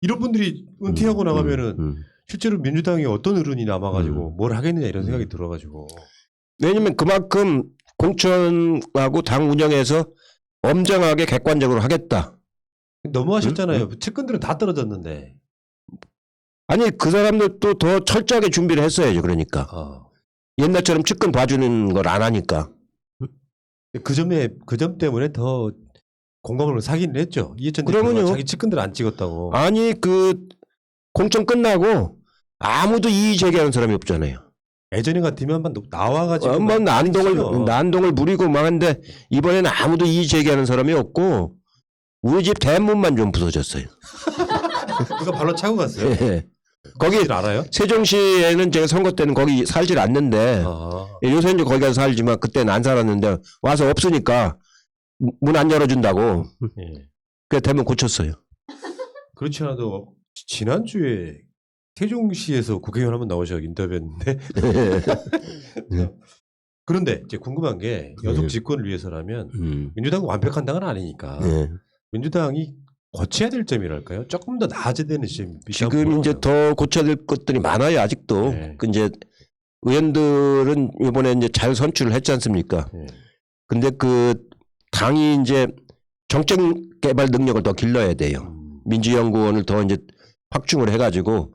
이런 분들이 은퇴하고 나가면은 실제로 민주당이 어떤 어른이 남아가지고 뭘 하겠느냐 이런 생각이 들어가지고. 왜냐면 그만큼 공천하고 당 운영에서 엄정하게 객관적으로 하겠다. 너무하셨잖아요. 측근들은 다 떨어졌는데. 아니 그 사람들도 더 철저하게 준비를 했어야죠. 그러니까 옛날처럼 측근 봐주는 걸 안 하니까. 그 점 때문에 더 공감을 사기는 했죠. 이해찬 그러면요. 대표가 자기 측근들 안 찍었다고. 아니 그 공천 끝나고 아무도 이의 제기하는 사람이 없잖아요. 예전에 같으면 만 나와가지고 한번 난동을 부리고 망한데 이번에는 아무도 이의 제기하는 사람이 없고 우리 집 대문만 좀 부서졌어요. 누가 발로 차고 갔어요? 예. 거기 알아요? 세종시에는 제가 선거 때는 거기 살질 않는데 요새 이제 거기 가서 살지만 그때는 안 살았는데 와서 없으니까 문 안 열어준다고. 예. 그래서 대문 고쳤어요. 그렇지 않아도 지난주에 세종시에서 국회의원 한번 나오셔 인터뷰했는데 그런데 이제 궁금한 게 연속 집권을 위해서라면 민주당은 완벽한 당은 아니니까 민주당이 고쳐야 될 점이랄까요? 조금 더 나아져야 되는 점이 지금 이제 더 고쳐야 될 것들이 많아요 아직도. 네. 그 이제 의원들은 이번에 이제 잘 선출을 했지 않습니까? 네. 근데 그 당이 이제 정책 개발 능력을 더 길러야 돼요. 민주연구원을 더 이제 확충을 해가지고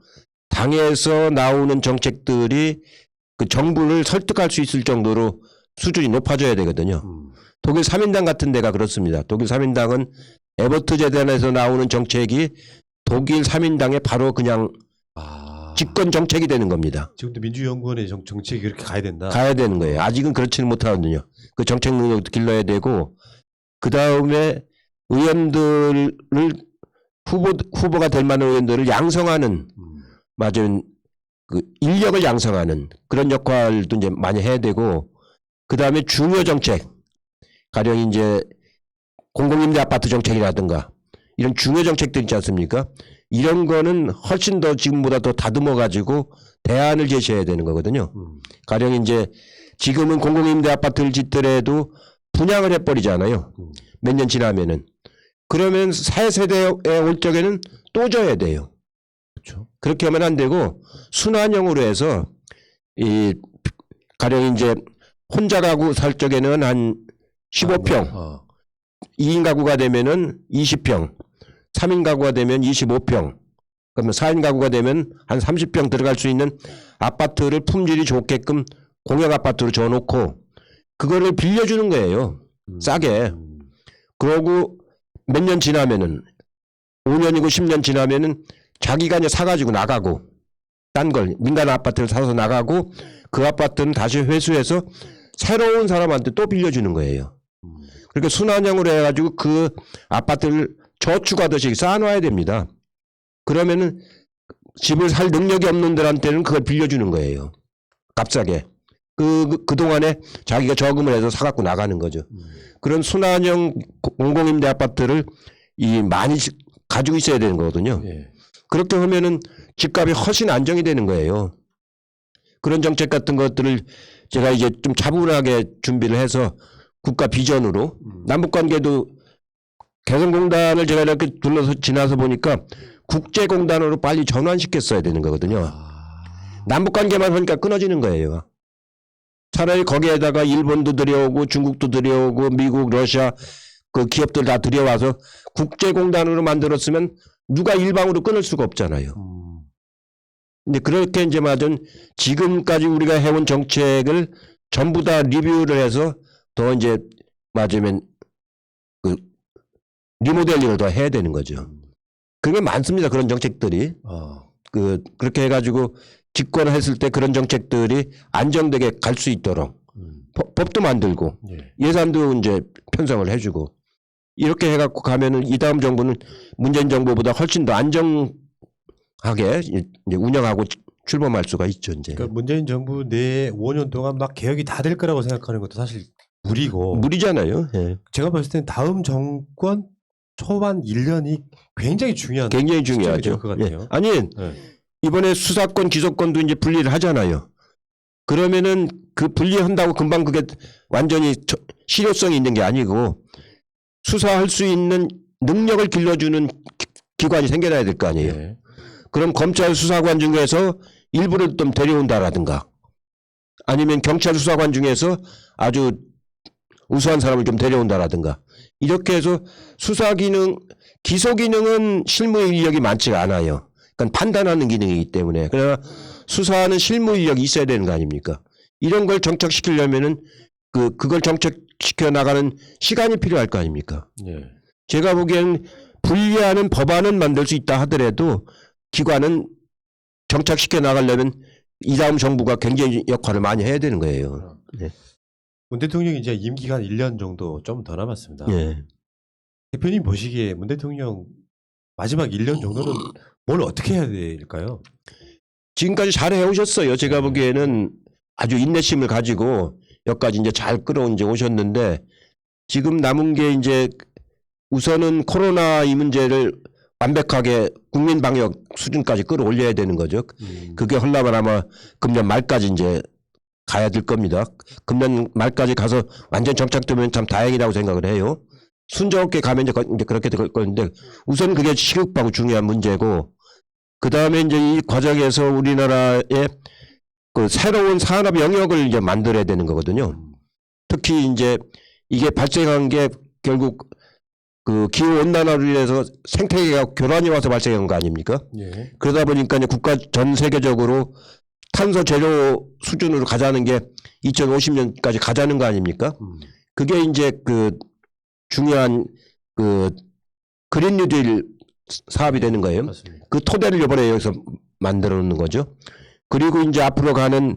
당에서 나오는 정책들이 그 정부를 설득할 수 있을 정도로 수준이 높아져야 되거든요. 독일 3인당 같은 데가 그렇습니다. 독일 3인당은 에버트 재단에서 나오는 정책이 독일 3인당에 바로 그냥 집권 정책이 되는 겁니다. 지금도 민주연구원의 정책이 그렇게 가야 된다. 가야 되는 거예요. 아직은 그렇지는 못하거든요. 그 정책 능력도 길러야 되고 그 다음에 의원들을 후보가 될 만한 의원들을 양성하는 맞은 그 인력을 양성하는 그런 역할도 이제 많이 해야 되고 그 다음에 중요 정책 가령 이제 공공임대 아파트 정책이라든가 이런 중요 정책들 있지 않습니까? 이런 거는 훨씬 더 지금보다 더 다듬어 가지고 대안을 제시해야 되는 거거든요. 가령 이제 지금은 공공임대 아파트를 짓더라도 분양을 해버리잖아요. 몇 년 지나면은. 그러면 새 세대에 올 적에는 또 줘야 돼요. 그렇죠. 그렇게 하면 안 되고 순환형으로 해서 이 가령 이제 혼자 가구 살 적에는 한 15평, 2인 가구가 되면은 20평, 3인 가구가 되면 25평, 그러면 4인 가구가 되면 한 30평 들어갈 수 있는 아파트를 품질이 좋게끔 공영 아파트로 줘놓고 그거를 빌려주는 거예요. 싸게. 그러고 몇 년 지나면은 5년이고 10년 지나면은 자기가 이제 사가지고 나가고 딴 걸 민간 아파트를 사서 나가고 그 아파트는 다시 회수해서 새로운 사람한테 또 빌려주는 거예요. 그러니까 순환형으로 해가지고 그 아파트를 저축하듯이 쌓아놔야 됩니다. 그러면은 집을 살 능력이 없는 들한테는 그걸 빌려주는 거예요. 값싸게. 그동안에 자기가 저금을 해서 사갖고 나가는 거죠. 그런 순환형 공공임대 아파트를 많이 가지고 있어야 되는 거거든요. 예. 그렇게 하면은 집값이 훨씬 안정이 되는 거예요. 그런 정책 같은 것들을 제가 이제 좀 차분하게 준비를 해서 국가 비전으로 남북관계도 개성공단을 제가 이렇게 둘러서 지나서 보니까 국제공단으로 빨리 전환시켰어야 되는 거거든요. 남북관계만 하니까 끊어지는 거예요. 차라리 거기에다가 일본도 들여오고 중국도 들여오고 미국, 러시아 그 기업들 다 들여와서 국제공단으로 만들었으면 누가 일방으로 끊을 수가 없잖아요. 근데 그렇게 이제 맞은 지금까지 우리가 해온 정책을 전부 다 리뷰를 해서 더 이제 맞으면 그 리모델링을 더 해야 되는 거죠. 그게 많습니다. 그런 정책들이. 그렇게 해가지고 집권을 했을 때 그런 정책들이 안정되게 갈 수 있도록 법도 만들고 예산도 이제 편성을 해주고 이렇게 해갖고 가면은 이 다음 정부는 문재인 정부보다 훨씬 더 안정하게 이제 운영하고 출범할 수가 있죠. 이제. 그러니까 문재인 정부 내 5년 동안 막 개혁이 다 될 거라고 생각하는 것도 사실 무리잖아요. 예. 제가 봤을 때는 다음 정권 초반 1년이 굉장히 중요한 굉장히 중요하죠. 것 같아요. 예. 아니 이번에 수사권 기소권도 이제 분리를 하잖아요. 그러면은 그 분리한다고 금방 그게 완전히 실효성이 있는 게 아니고 수사할 수 있는 능력을 길러주는 기관이 생겨나야 될 거 아니에요. 네. 그럼 검찰 수사관 중에서 일부를 좀 데려온다라든가 아니면 경찰 수사관 중에서 아주 우수한 사람을 좀 데려온다라든가 이렇게 해서 수사 기능, 기소 기능은 실무 인력이 많지가 않아요. 그러니까 판단하는 기능이기 때문에. 그러나 수사하는 실무 인력이 있어야 되는 거 아닙니까? 이런 걸 정착시키려면은 그걸 정착시켜 나가는 시간이 필요할 거 아닙니까? 네. 제가 보기엔 분리하는 법안은 만들 수 있다 하더라도 기관은 정착시켜 나가려면 이 다음 정부가 굉장히 역할을 많이 해야 되는 거예요. 네. 문 대통령이 이제 임기가 1년 정도 좀 더 남았습니다. 네. 대표님 보시기에 문 대통령 마지막 1년 정도는 뭘 어떻게 해야 될까요? 지금까지 잘 해오셨어요. 제가 보기에는 아주 인내심을 가지고 여기까지 이제 잘 끌어온 오셨는데 지금 남은 게 이제 우선은 코로나 이 문제를 완벽하게 국민 방역 수준까지 끌어올려야 되는 거죠. 그게 하려면 아마 금년 말까지 이제 가야 될 겁니다. 금년 말까지 가서 완전 정착되면 참 다행이라고 생각을 해요. 순조롭게 가면 이제 그렇게 될 건데 우선 그게 시급하고 중요한 문제고 그 다음에 이제 이 과정에서 우리나라의 그 새로운 산업 영역을 이제 만들어야 되는 거거든요. 특히 이제 이게 발생한 게 결국 그 기후 온난화로 인해서 생태계가 교란이 와서 발생한 거 아닙니까? 예. 그러다 보니까 이제 국가 전 세계적으로 탄소 제로 수준으로 가자는 게 2050년까지 가자는 거 아닙니까? 그게 이제 그 중요한 그 그린 뉴딜 사업이 되는 거예요. 맞습니다. 그 토대를 이번에 여기서 만들어 놓는 거죠. 그리고 이제 앞으로 가는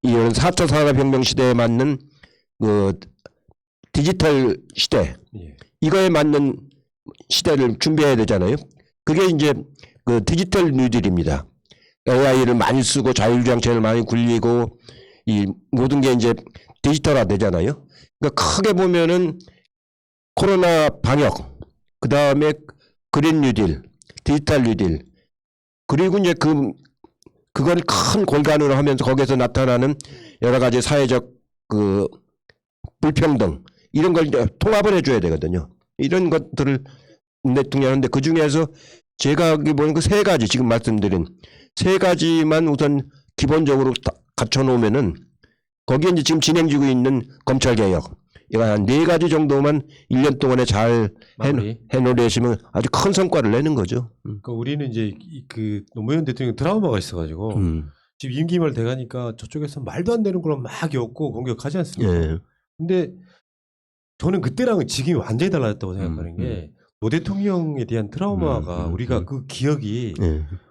이런 4차 산업혁명 시대에 맞는 그 디지털 시대 예. 이거에 맞는 시대를 준비해야 되잖아요. 그게 이제 그 디지털 뉴딜입니다. AI를 많이 쓰고 자율주행체를 많이 굴리고 이 모든 게 이제 디지털화 되잖아요. 그러니까 크게 보면은 코로나 방역, 그 다음에 그린 뉴딜, 디지털 뉴딜, 그리고 이제 그걸 큰 골간으로 하면서 거기에서 나타나는 여러 가지 사회적 그 불평등 이런 걸 이제 통합을 해줘야 되거든요. 이런 것들을 대통령하는데 그 중에서 제가 보는 그 세 가지 지금 말씀드린 세 가지만 우선 기본적으로 갖춰놓으면은 거기에 이제 지금 진행되고 있는 검찰 개혁 이거 한 4가지 정도만 1년 동안에 잘 해놓으시면 아주 큰 성과를 내는 거죠. 그러니까 우리는 이제 그 노무현 대통령 트라우마가 있어가지고 지금 임기 말 돼가니까 저쪽에서 말도 안 되는 걸로 막 엮고 공격하지 않습니까? 예. 근데 저는 그때랑은 지금이 완전히 달라졌다고 생각하는 게 노 대통령에 대한 트라우마가 우리가 그 기억이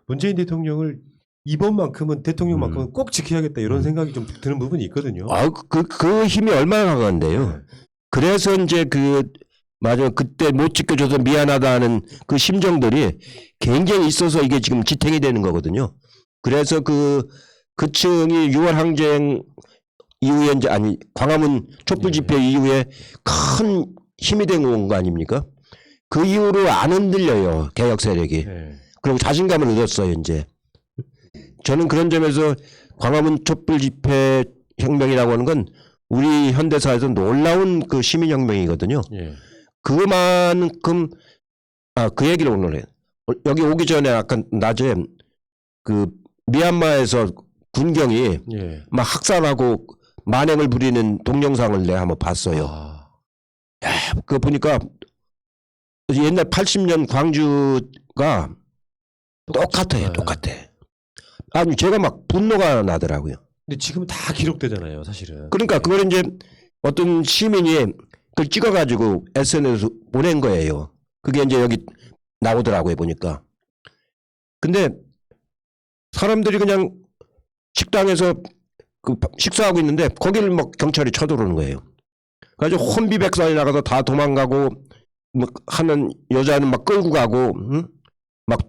문재인 대통령을 이번만큼은 대통령만큼은 꼭 지켜야겠다 이런 생각이 좀 드는 부분이 있거든요. 아, 그 힘이 얼마나 강한데요. 그래서 이제 맞아 그때 못 지켜줘서 미안하다는 그 심정들이 굉장히 있어서 이게 지금 지탱이 되는 거거든요. 그래서 그 층이 6월 항쟁 이후에 이제 아니 광화문 촛불 집회 이후에 큰 힘이 된 거 아닙니까? 그 이후로 안 흔들려요 개혁 세력이. 그리고 자신감을 얻었어요 이제. 저는 그런 점에서 광화문 촛불 집회 혁명이라고 하는 건 우리 현대사에서 놀라운 그 시민혁명이거든요. 그만큼 그 얘기를 오늘 해요. 여기 오기 전에 아까 낮에 그 미얀마에서 군경이 막 학살하고 만행을 부리는 동영상을 내가 한번 봤어요. 야, 그거 보니까 그래서 옛날 80년 광주가 똑같아요. 네. 똑같아. 아니 제가 막 분노가 나더라고요. 근데 지금 다 기록되잖아요, 사실은. 그러니까 그걸 이제 어떤 시민이 그걸 찍어가지고 SNS에 보낸 거예요. 그게 이제 여기 나오더라고요 보니까. 근데 사람들이 그냥 식당에서 그 식사하고 있는데 거기를 막 경찰이 쳐들어오는 거예요. 그래서 혼비백산이 나가서 다 도망가고 뭐 하는 여자는 막 끌고 가고 응? 막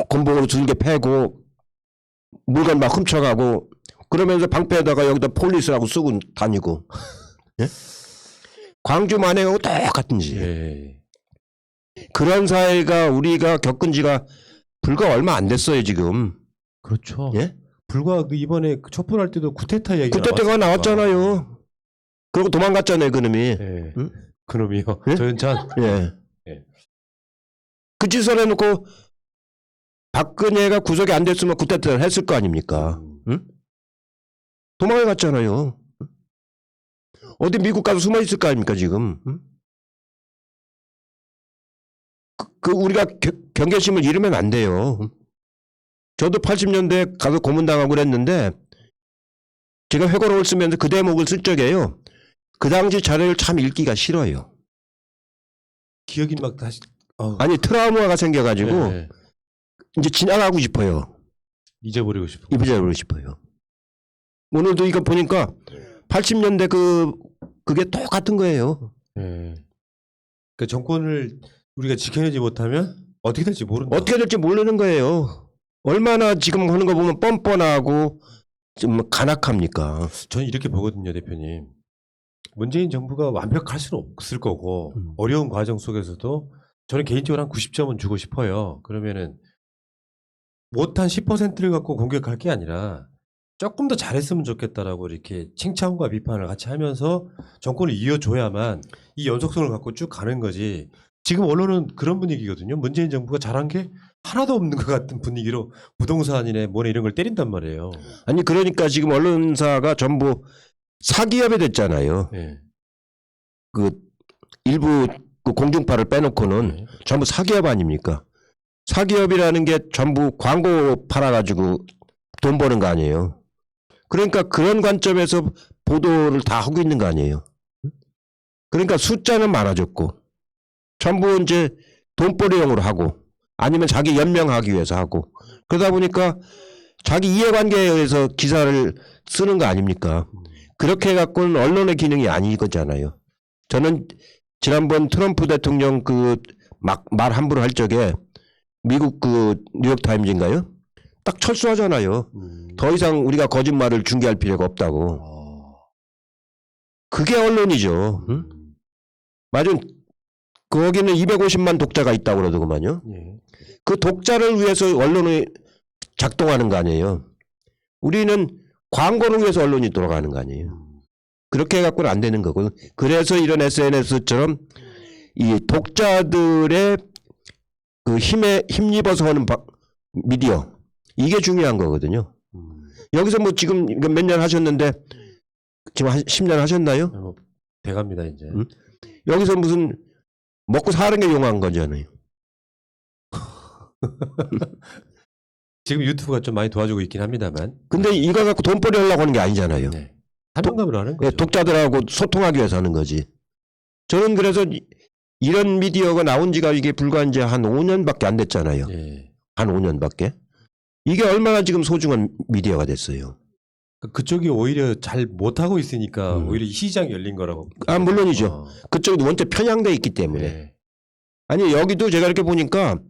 곤봉으로 등게 패고 물건 막 훔쳐가고 그러면서 방패에다가 여기다 폴리스라고 쓰고 다니고 예? 광주 만행하고 똑같은 짓. 예. 그런 사회가 우리가 겪은 지가 불과 얼마 안 됐어요 지금. 그렇죠. 예? 불과 그 이번에 그 촛불할 때도 구테타 얘기가 구태타가 나왔잖아요. 그리고 도망갔잖아요 그놈이. 예. 응? 그놈이요. 예? 조현찬. 예. 예. 그 짓을 해놓고 박근혜가 구속이 안 됐으면 구태타를 했을 거 아닙니까? 응? 도망을 갔잖아요. 어디 미국 가서 숨어 있을 거 아닙니까 지금? 응? 그 우리가 경계심을 잃으면 안 돼요. 저도 80년대 가서 고문당하고 그랬는데 제가 회고록을 쓰면서 그 대목을 쓸 적에요. 그 당시 자료를 참 읽기가 싫어요. 기억이 막 다시. 아니 트라우마가 생겨가지고 예. 이제 지나가고 싶어요. 잊어버리고 싶어. 잊어버리고 싶어요. 오늘도 이거 보니까 80년대 그게 똑같은 거예요. 예. 그 정권을 우리가 지켜내지 못하면 어떻게 될지 모른다. 어떻게 될지 모르는 거예요. 얼마나 지금 하는 거 보면 뻔뻔하고 좀 간악합니까? 저는 이렇게 보거든요, 대표님. 문재인 정부가 완벽할 수는 없을 거고 어려운 과정 속에서도 저는 개인적으로 한 90점은 주고 싶어요. 그러면은 못한 10%를 갖고 공격할 게 아니라 조금 더 잘했으면 좋겠다라고 이렇게 칭찬과 비판을 같이 하면서 정권을 이어줘야만 이 연속성을 갖고 쭉 가는 거지. 지금 언론은 그런 분위기거든요. 문재인 정부가 잘한 게 하나도 없는 것 같은 분위기로 부동산이네 뭐네 이런 걸 때린단 말이에요. 아니 그러니까 지금 언론사가 전부 사기업이 됐잖아요. 예. 그 일부 그 공중파를 빼놓고는 네. 전부 사기업 아닙니까? 사기업이라는 게 전부 광고 팔아가지고 돈 버는 거 아니에요. 그러니까 그런 관점에서 보도를 다 하고 있는 거 아니에요. 그러니까 숫자는 많아졌고 전부 이제 돈벌이용으로 하고 아니면 자기 연명하기 위해서 하고 그러다 보니까 자기 이해관계에 의해서 기사를 쓰는 거 아닙니까? 그렇게 해갖고는 언론의 기능이 아니거잖아요. 저는 지난번 트럼프 대통령 그 막 말 함부로 할 적에 미국 그 뉴욕타임즈인가요? 딱 철수하잖아요. 더 이상 우리가 거짓말을 중계할 필요가 없다고. 그게 언론이죠. 응? 맞아. 거기는 250만 독자가 있다고 그러더구만요. 예. 그 독자를 위해서 언론이 작동하는 거 아니에요. 우리는 광고를 위해서 언론이 돌아가는 거 아니에요. 그렇게 해갖고는 안 되는 거고. 그래서 이런 SNS처럼 이 독자들의 그 힘입어서 하는 미디어 이게 중요한 거거든요. 여기서 뭐 지금 몇 년 하셨는데 지금 한 10년 하셨나요? 뭐 돼갑니다 이제. 응? 여기서 무슨 먹고 사는 게 용한 거잖아요. 지금 유튜브가 좀 많이 도와주고 있긴 합니다만. 근데 이거 갖고 돈벌이 하려고 하는 게 아니잖아요. 네. 사명감으로 하는 거죠. 독자들하고 소통하기 위해서 하는 거지. 저는 그래서 이런 미디어가 나온 지가 이게 불과 이제 한 5년밖에 안 됐잖아요. 예. 한 5년밖에. 이게 얼마나 지금 소중한 미디어가 됐어요. 그쪽이 오히려 잘 못하고 있으니까 오히려 이 시장이 열린 거라고. 아, 물론이죠. 그쪽은 원체 편향돼 있기 때문에. 네. 아니 여기도 제가 이렇게 보니까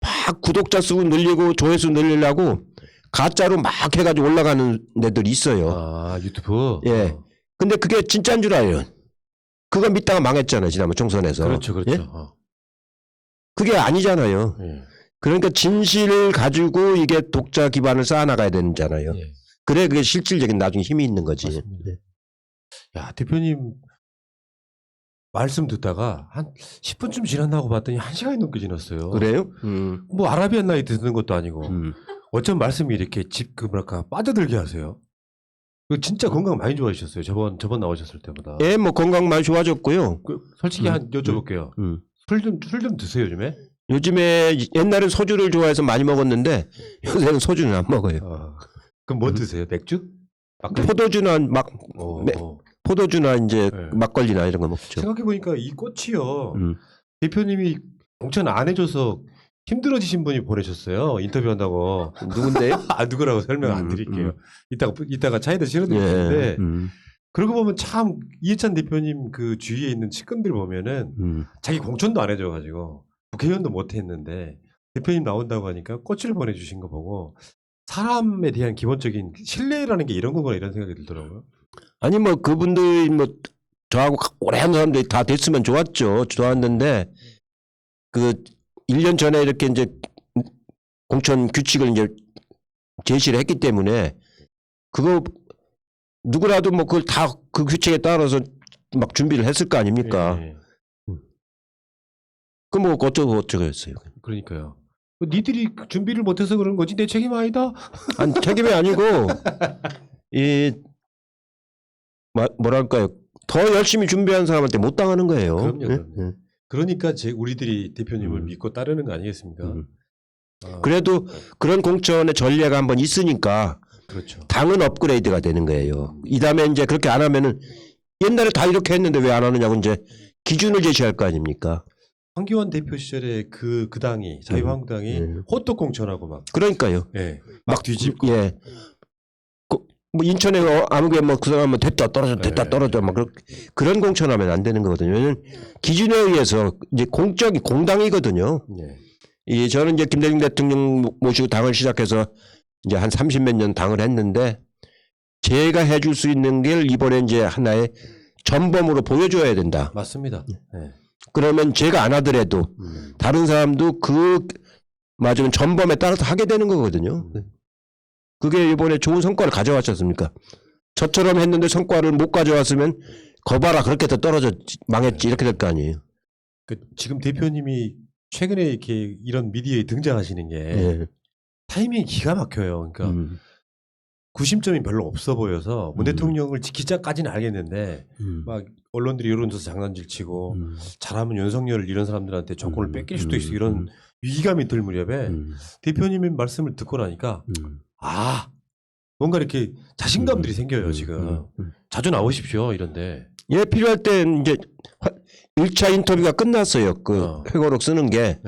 막 구독자 수 늘리고 조회수 늘리려고 가짜로 막 해가지고 올라가는 데들이 있어요. 아 유튜브. 예. 근데 그게 진짜인 줄 알아요. 그거 믿다가 망했잖아요. 지난번 총선에서. 그렇죠, 그렇죠. 예? 그게 아니잖아요. 예. 그러니까 진실을 가지고 이게 독자 기반을 쌓아나가야 되잖아요. 예. 그래 그게 실질적인 나중에 힘이 있는 거지. 맞습니다. 야 대표님 말씀 듣다가 한 10분쯤 지났나고 봤더니 1시간이 넘게 지났어요. 그래요? 뭐 아라비안 나이트 듣는 것도 아니고 어쩜 말씀이 이렇게 뭐랄까 빠져들게 하세요. 진짜 건강 많이 좋아지셨어요. 저번 나오셨을 때보다. 예, 뭐 건강 많이 좋아졌고요. 솔직히 한 여쭤볼게요. 술 좀 드세요 요즘에? 요즘에 옛날엔 소주를 좋아해서 많이 먹었는데 요새는 소주는 안 먹어요. 그럼 뭐 드세요? 맥주? 막걸리? 포도주나 막 포도주나 이제 네. 막걸리나 이런 거 먹죠. 생각해 보니까 이 꽃이요. 대표님이 공천 안 해줘서 힘들어지신 분이 보내셨어요. 인터뷰한다고. 누군데요? 누구라고 설명 안 드릴게요. 이따가 차에다 실어드릴 텐데. 그러고 보면 참 이해찬 대표님 그 주위에 있는 측근들 보면은 자기 공천도 안 해줘가지고 국회의원도 못 했는데 대표님 나온다고 하니까 꽃을 보내주신 거 보고 사람에 대한 기본적인 신뢰라는 게 이런 거구나 이런 생각이 들더라고요. 아니 뭐 그분들 뭐 저하고 오래 한 사람들이 다 됐으면 좋았죠. 좋았는데 그 1년 전에 이렇게 이제 공천 규칙을 이제 제시를 했기 때문에 그거 누구라도 뭐 그걸 다 그 규칙에 따라서 막 준비를 했을 거 아닙니까? 예. 그 뭐 어쩌겠어요. 그러니까요. 니들이 준비를 못해서 그런 거지 내 책임 아니다. 아니 책임이 아니고 이 뭐랄까요? 더 열심히 준비한 사람한테 못 당하는 거예요. 그럼요. 그러니까 우리들이 대표님을 믿고 따르는 거 아니겠습니까? 그래도 그런 공천의 전례가 한번 있으니까 그렇죠. 당은 업그레이드가 되는 거예요. 이 다음에 이제 그렇게 안 하면은 옛날에 다 이렇게 했는데 왜 안 하느냐고 이제 기준을 제시할 거 아닙니까? 황교안 대표 시절에 그 당이 자유한국당이 호떡 공천하고 막 그러니까요. 막 뒤집고 뭐 인천에 아무게 뭐 그 사람 뭐 됐다 떨어져 막 그런 공천하면 안 되는 거거든요. 왜냐면 기준에 의해서 이제 공적이 공당이거든요. 저는 이제 김대중 대통령 모시고 당을 시작해서 이제 한 30몇 년 당을 했는데 제가 해줄 수 있는 게 이번에 이제 하나의 전범으로 보여줘야 된다. 맞습니다. 그러면 제가 안 하더라도 다른 사람도 맞으면 전범에 따라서 하게 되는 거거든요. 그게 이번에 좋은 성과를 가져왔지 않습니까? 저처럼 했는데 성과를 못 가져왔으면 거봐라 그렇게 더 떨어져 망했지 이렇게 될 거 아니에요. 지금 대표님이 최근에 이렇게 이런 미디어에 등장하시는 게 타이밍이 기가 막혀요. 그러니까 구심점이 별로 없어 보여서 문 대통령을 지키자까지는 알겠는데 막 언론들이 여론조사 장난질 치고 잘하면 윤석열 이런 사람들한테 정권을 뺏길 수도 있어 이런 위기감이 들 무렵에 대표님의 말씀을 듣고 나니까 뭔가 이렇게 자신감들이 생겨요 지금. 자주 나오십시오 이런데. 필요할 땐 이제 1차 인터뷰가 끝났어요. 회고록 쓰는 게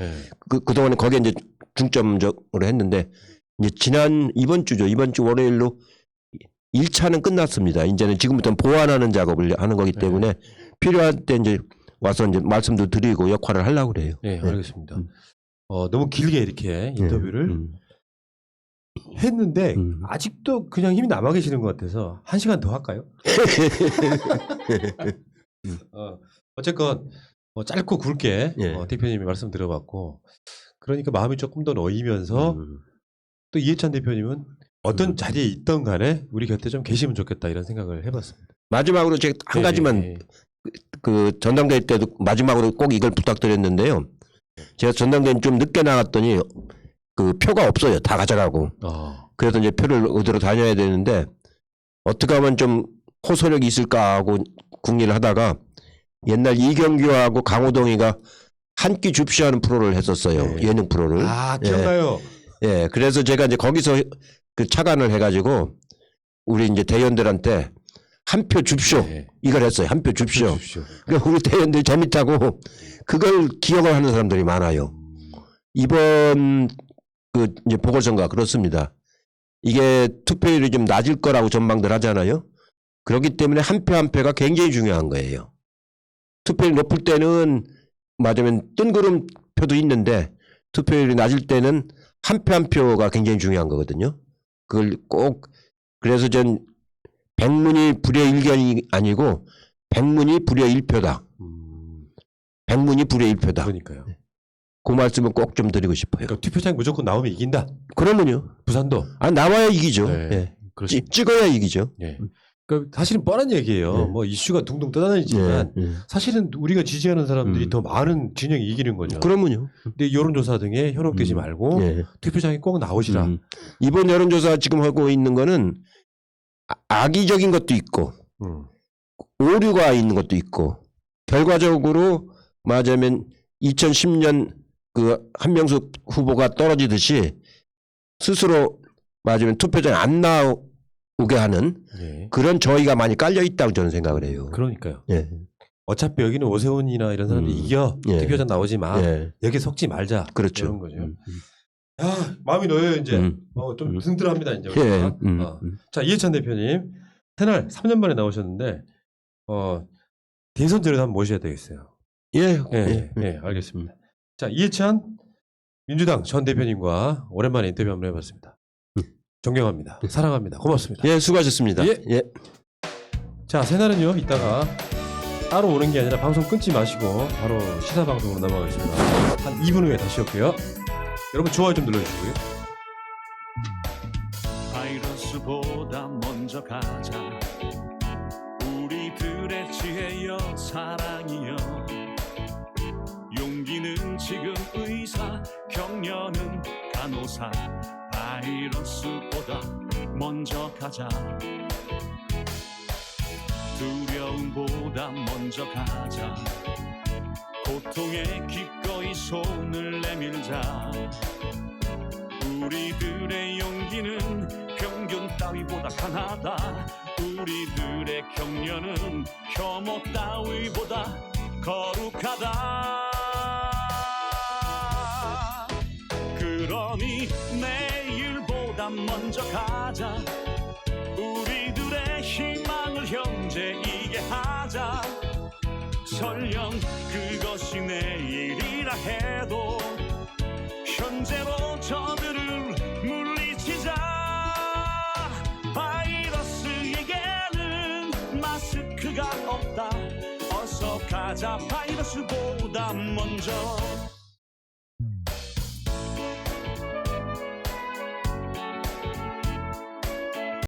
그동안에 거기에 이제 중점적으로 했는데 이제 이번 주 월요일로 1차는 끝났습니다. 이제는 지금부터는 보완하는 작업을 하는 거기 때문에 필요할 때 이제 와서 이제 말씀도 드리고 역할을 하려고 그래요. 네, 알겠습니다. 너무 길게 이렇게 인터뷰를 했는데 아직도 그냥 힘이 남아 계시는 것 같아서 1시간 더 할까요? 어쨌건 짧고 굵게 대표님이 말씀 들어봤고 그러니까 마음이 조금 더 놓이면서 또 이해찬 대표님은 어떤 자리에 있던 간에 우리 곁에 좀 계시면 좋겠다 이런 생각을 해봤습니다. 마지막으로 제가 한 가지만 그 전당대회 때도 마지막으로 꼭 이걸 부탁드렸는데요. 제가 전당대회 좀 늦게 나갔더니 그 표가 없어요. 다 가져가고. 그래서 이제 표를 얻으러 다녀야 되는데 어떻게 하면 좀 호소력이 있을까 하고 궁리를 하다가 옛날 이경규하고 강호동이가 한 끼 줍쇼 하는 프로를 했었어요. 예능 프로를. 기억나요. 그래서 제가 이제 거기서 그 착안을 해가지고 우리 이제 대의원들한테 한 표 줍쇼 이걸 했어요. 한 표 줍쇼. 그러니까 우리 대의원들이 재밌다고 그걸 기억을 하는 사람들이 많아요. 이번 그 이제 보궐선거가 그렇습니다. 이게 투표율이 좀 낮을 거라고 전망들 하잖아요. 그렇기 때문에 한 표 한 표가 굉장히 중요한 거예요. 투표율이 높을 때는 맞으면 뜬구름 표도 있는데 투표율이 낮을 때는 한 표 한 표가 굉장히 중요한 거거든요. 그걸 꼭 그래서 전 백문이 불여 일견이 아니고 백문이 불여 일표다. 백문이 불여 일표다. 그러니까요. 그 말씀은 꼭 좀 드리고 싶어요. 그러니까 투표장에 무조건 나오면 이긴다. 그러면요. 부산도. 나와야 이기죠. 찍어야 이기죠. 그러니까 사실은 뻔한 얘기예요. 뭐 이슈가 둥둥 떠다니지만 사실은 우리가 지지하는 사람들이 더 많은 진영이 이기는 거죠. 그러면요. 근데 여론조사 등에 현혹되지 말고 투표장에 꼭 나오시라. 이번 여론조사 지금 하고 있는 거는 악의적인 것도 있고 오류가 있는 것도 있고 결과적으로 맞으면 2010년 그 한명숙 후보가 떨어지듯이 스스로 맞으면 투표장에 안 나오게 하는 예. 그런 저희가 많이 깔려 있다고 저는 생각을 해요. 그러니까요. 예. 어차피 여기는 오세훈이나 이런 사람들이 이겨 예. 투표장 나오지 마. 예. 여기 속지 말자. 그렇죠. 그런 거죠. 야, 마음이 놓여요 이제. 좀 든든합니다 이제. 예. 자, 이해찬 대표님 새날 3년 만에 나오셨는데 대선 전에도 한번 모셔야 되겠어요. 예. 예, 알겠습니다. 자, 이해찬 민주당 전 대표님과 오랜만에 인터뷰 한번 해봤습니다. 존경합니다. 사랑합니다. 고맙습니다. 예, 수고하셨습니다. 예. 예. 자, 새날은요 이따가 따로 오는 게 아니라 방송 끊지 마시고 바로 시사 방송으로 넘어가겠습니다. 한 2분 후에 다시 올게요. 여러분 좋아요 좀 눌러주시고요. 바이러스보다 먼저 가자. 우리들의 지혜여 사랑이여. 용기는 지금 의사, 격려는 간호사. 바이러스보다 먼저 가자. 두려움보다 먼저 가자. 고통에 기꺼이 손을 내밀자. 우리들의 용기는 평균 따위보다 강하다. 우리들의 격려는 혐오 따위보다 거룩하다. 그러니 내일보다 먼저 가자. 우리들의 희망을 형제이게 하자. 설령 그것이 내일이라 해도 현재로 저들을 물리치자. 바이러스에게는 마스크가 없다. 어서 가자 바이러스보다 먼저.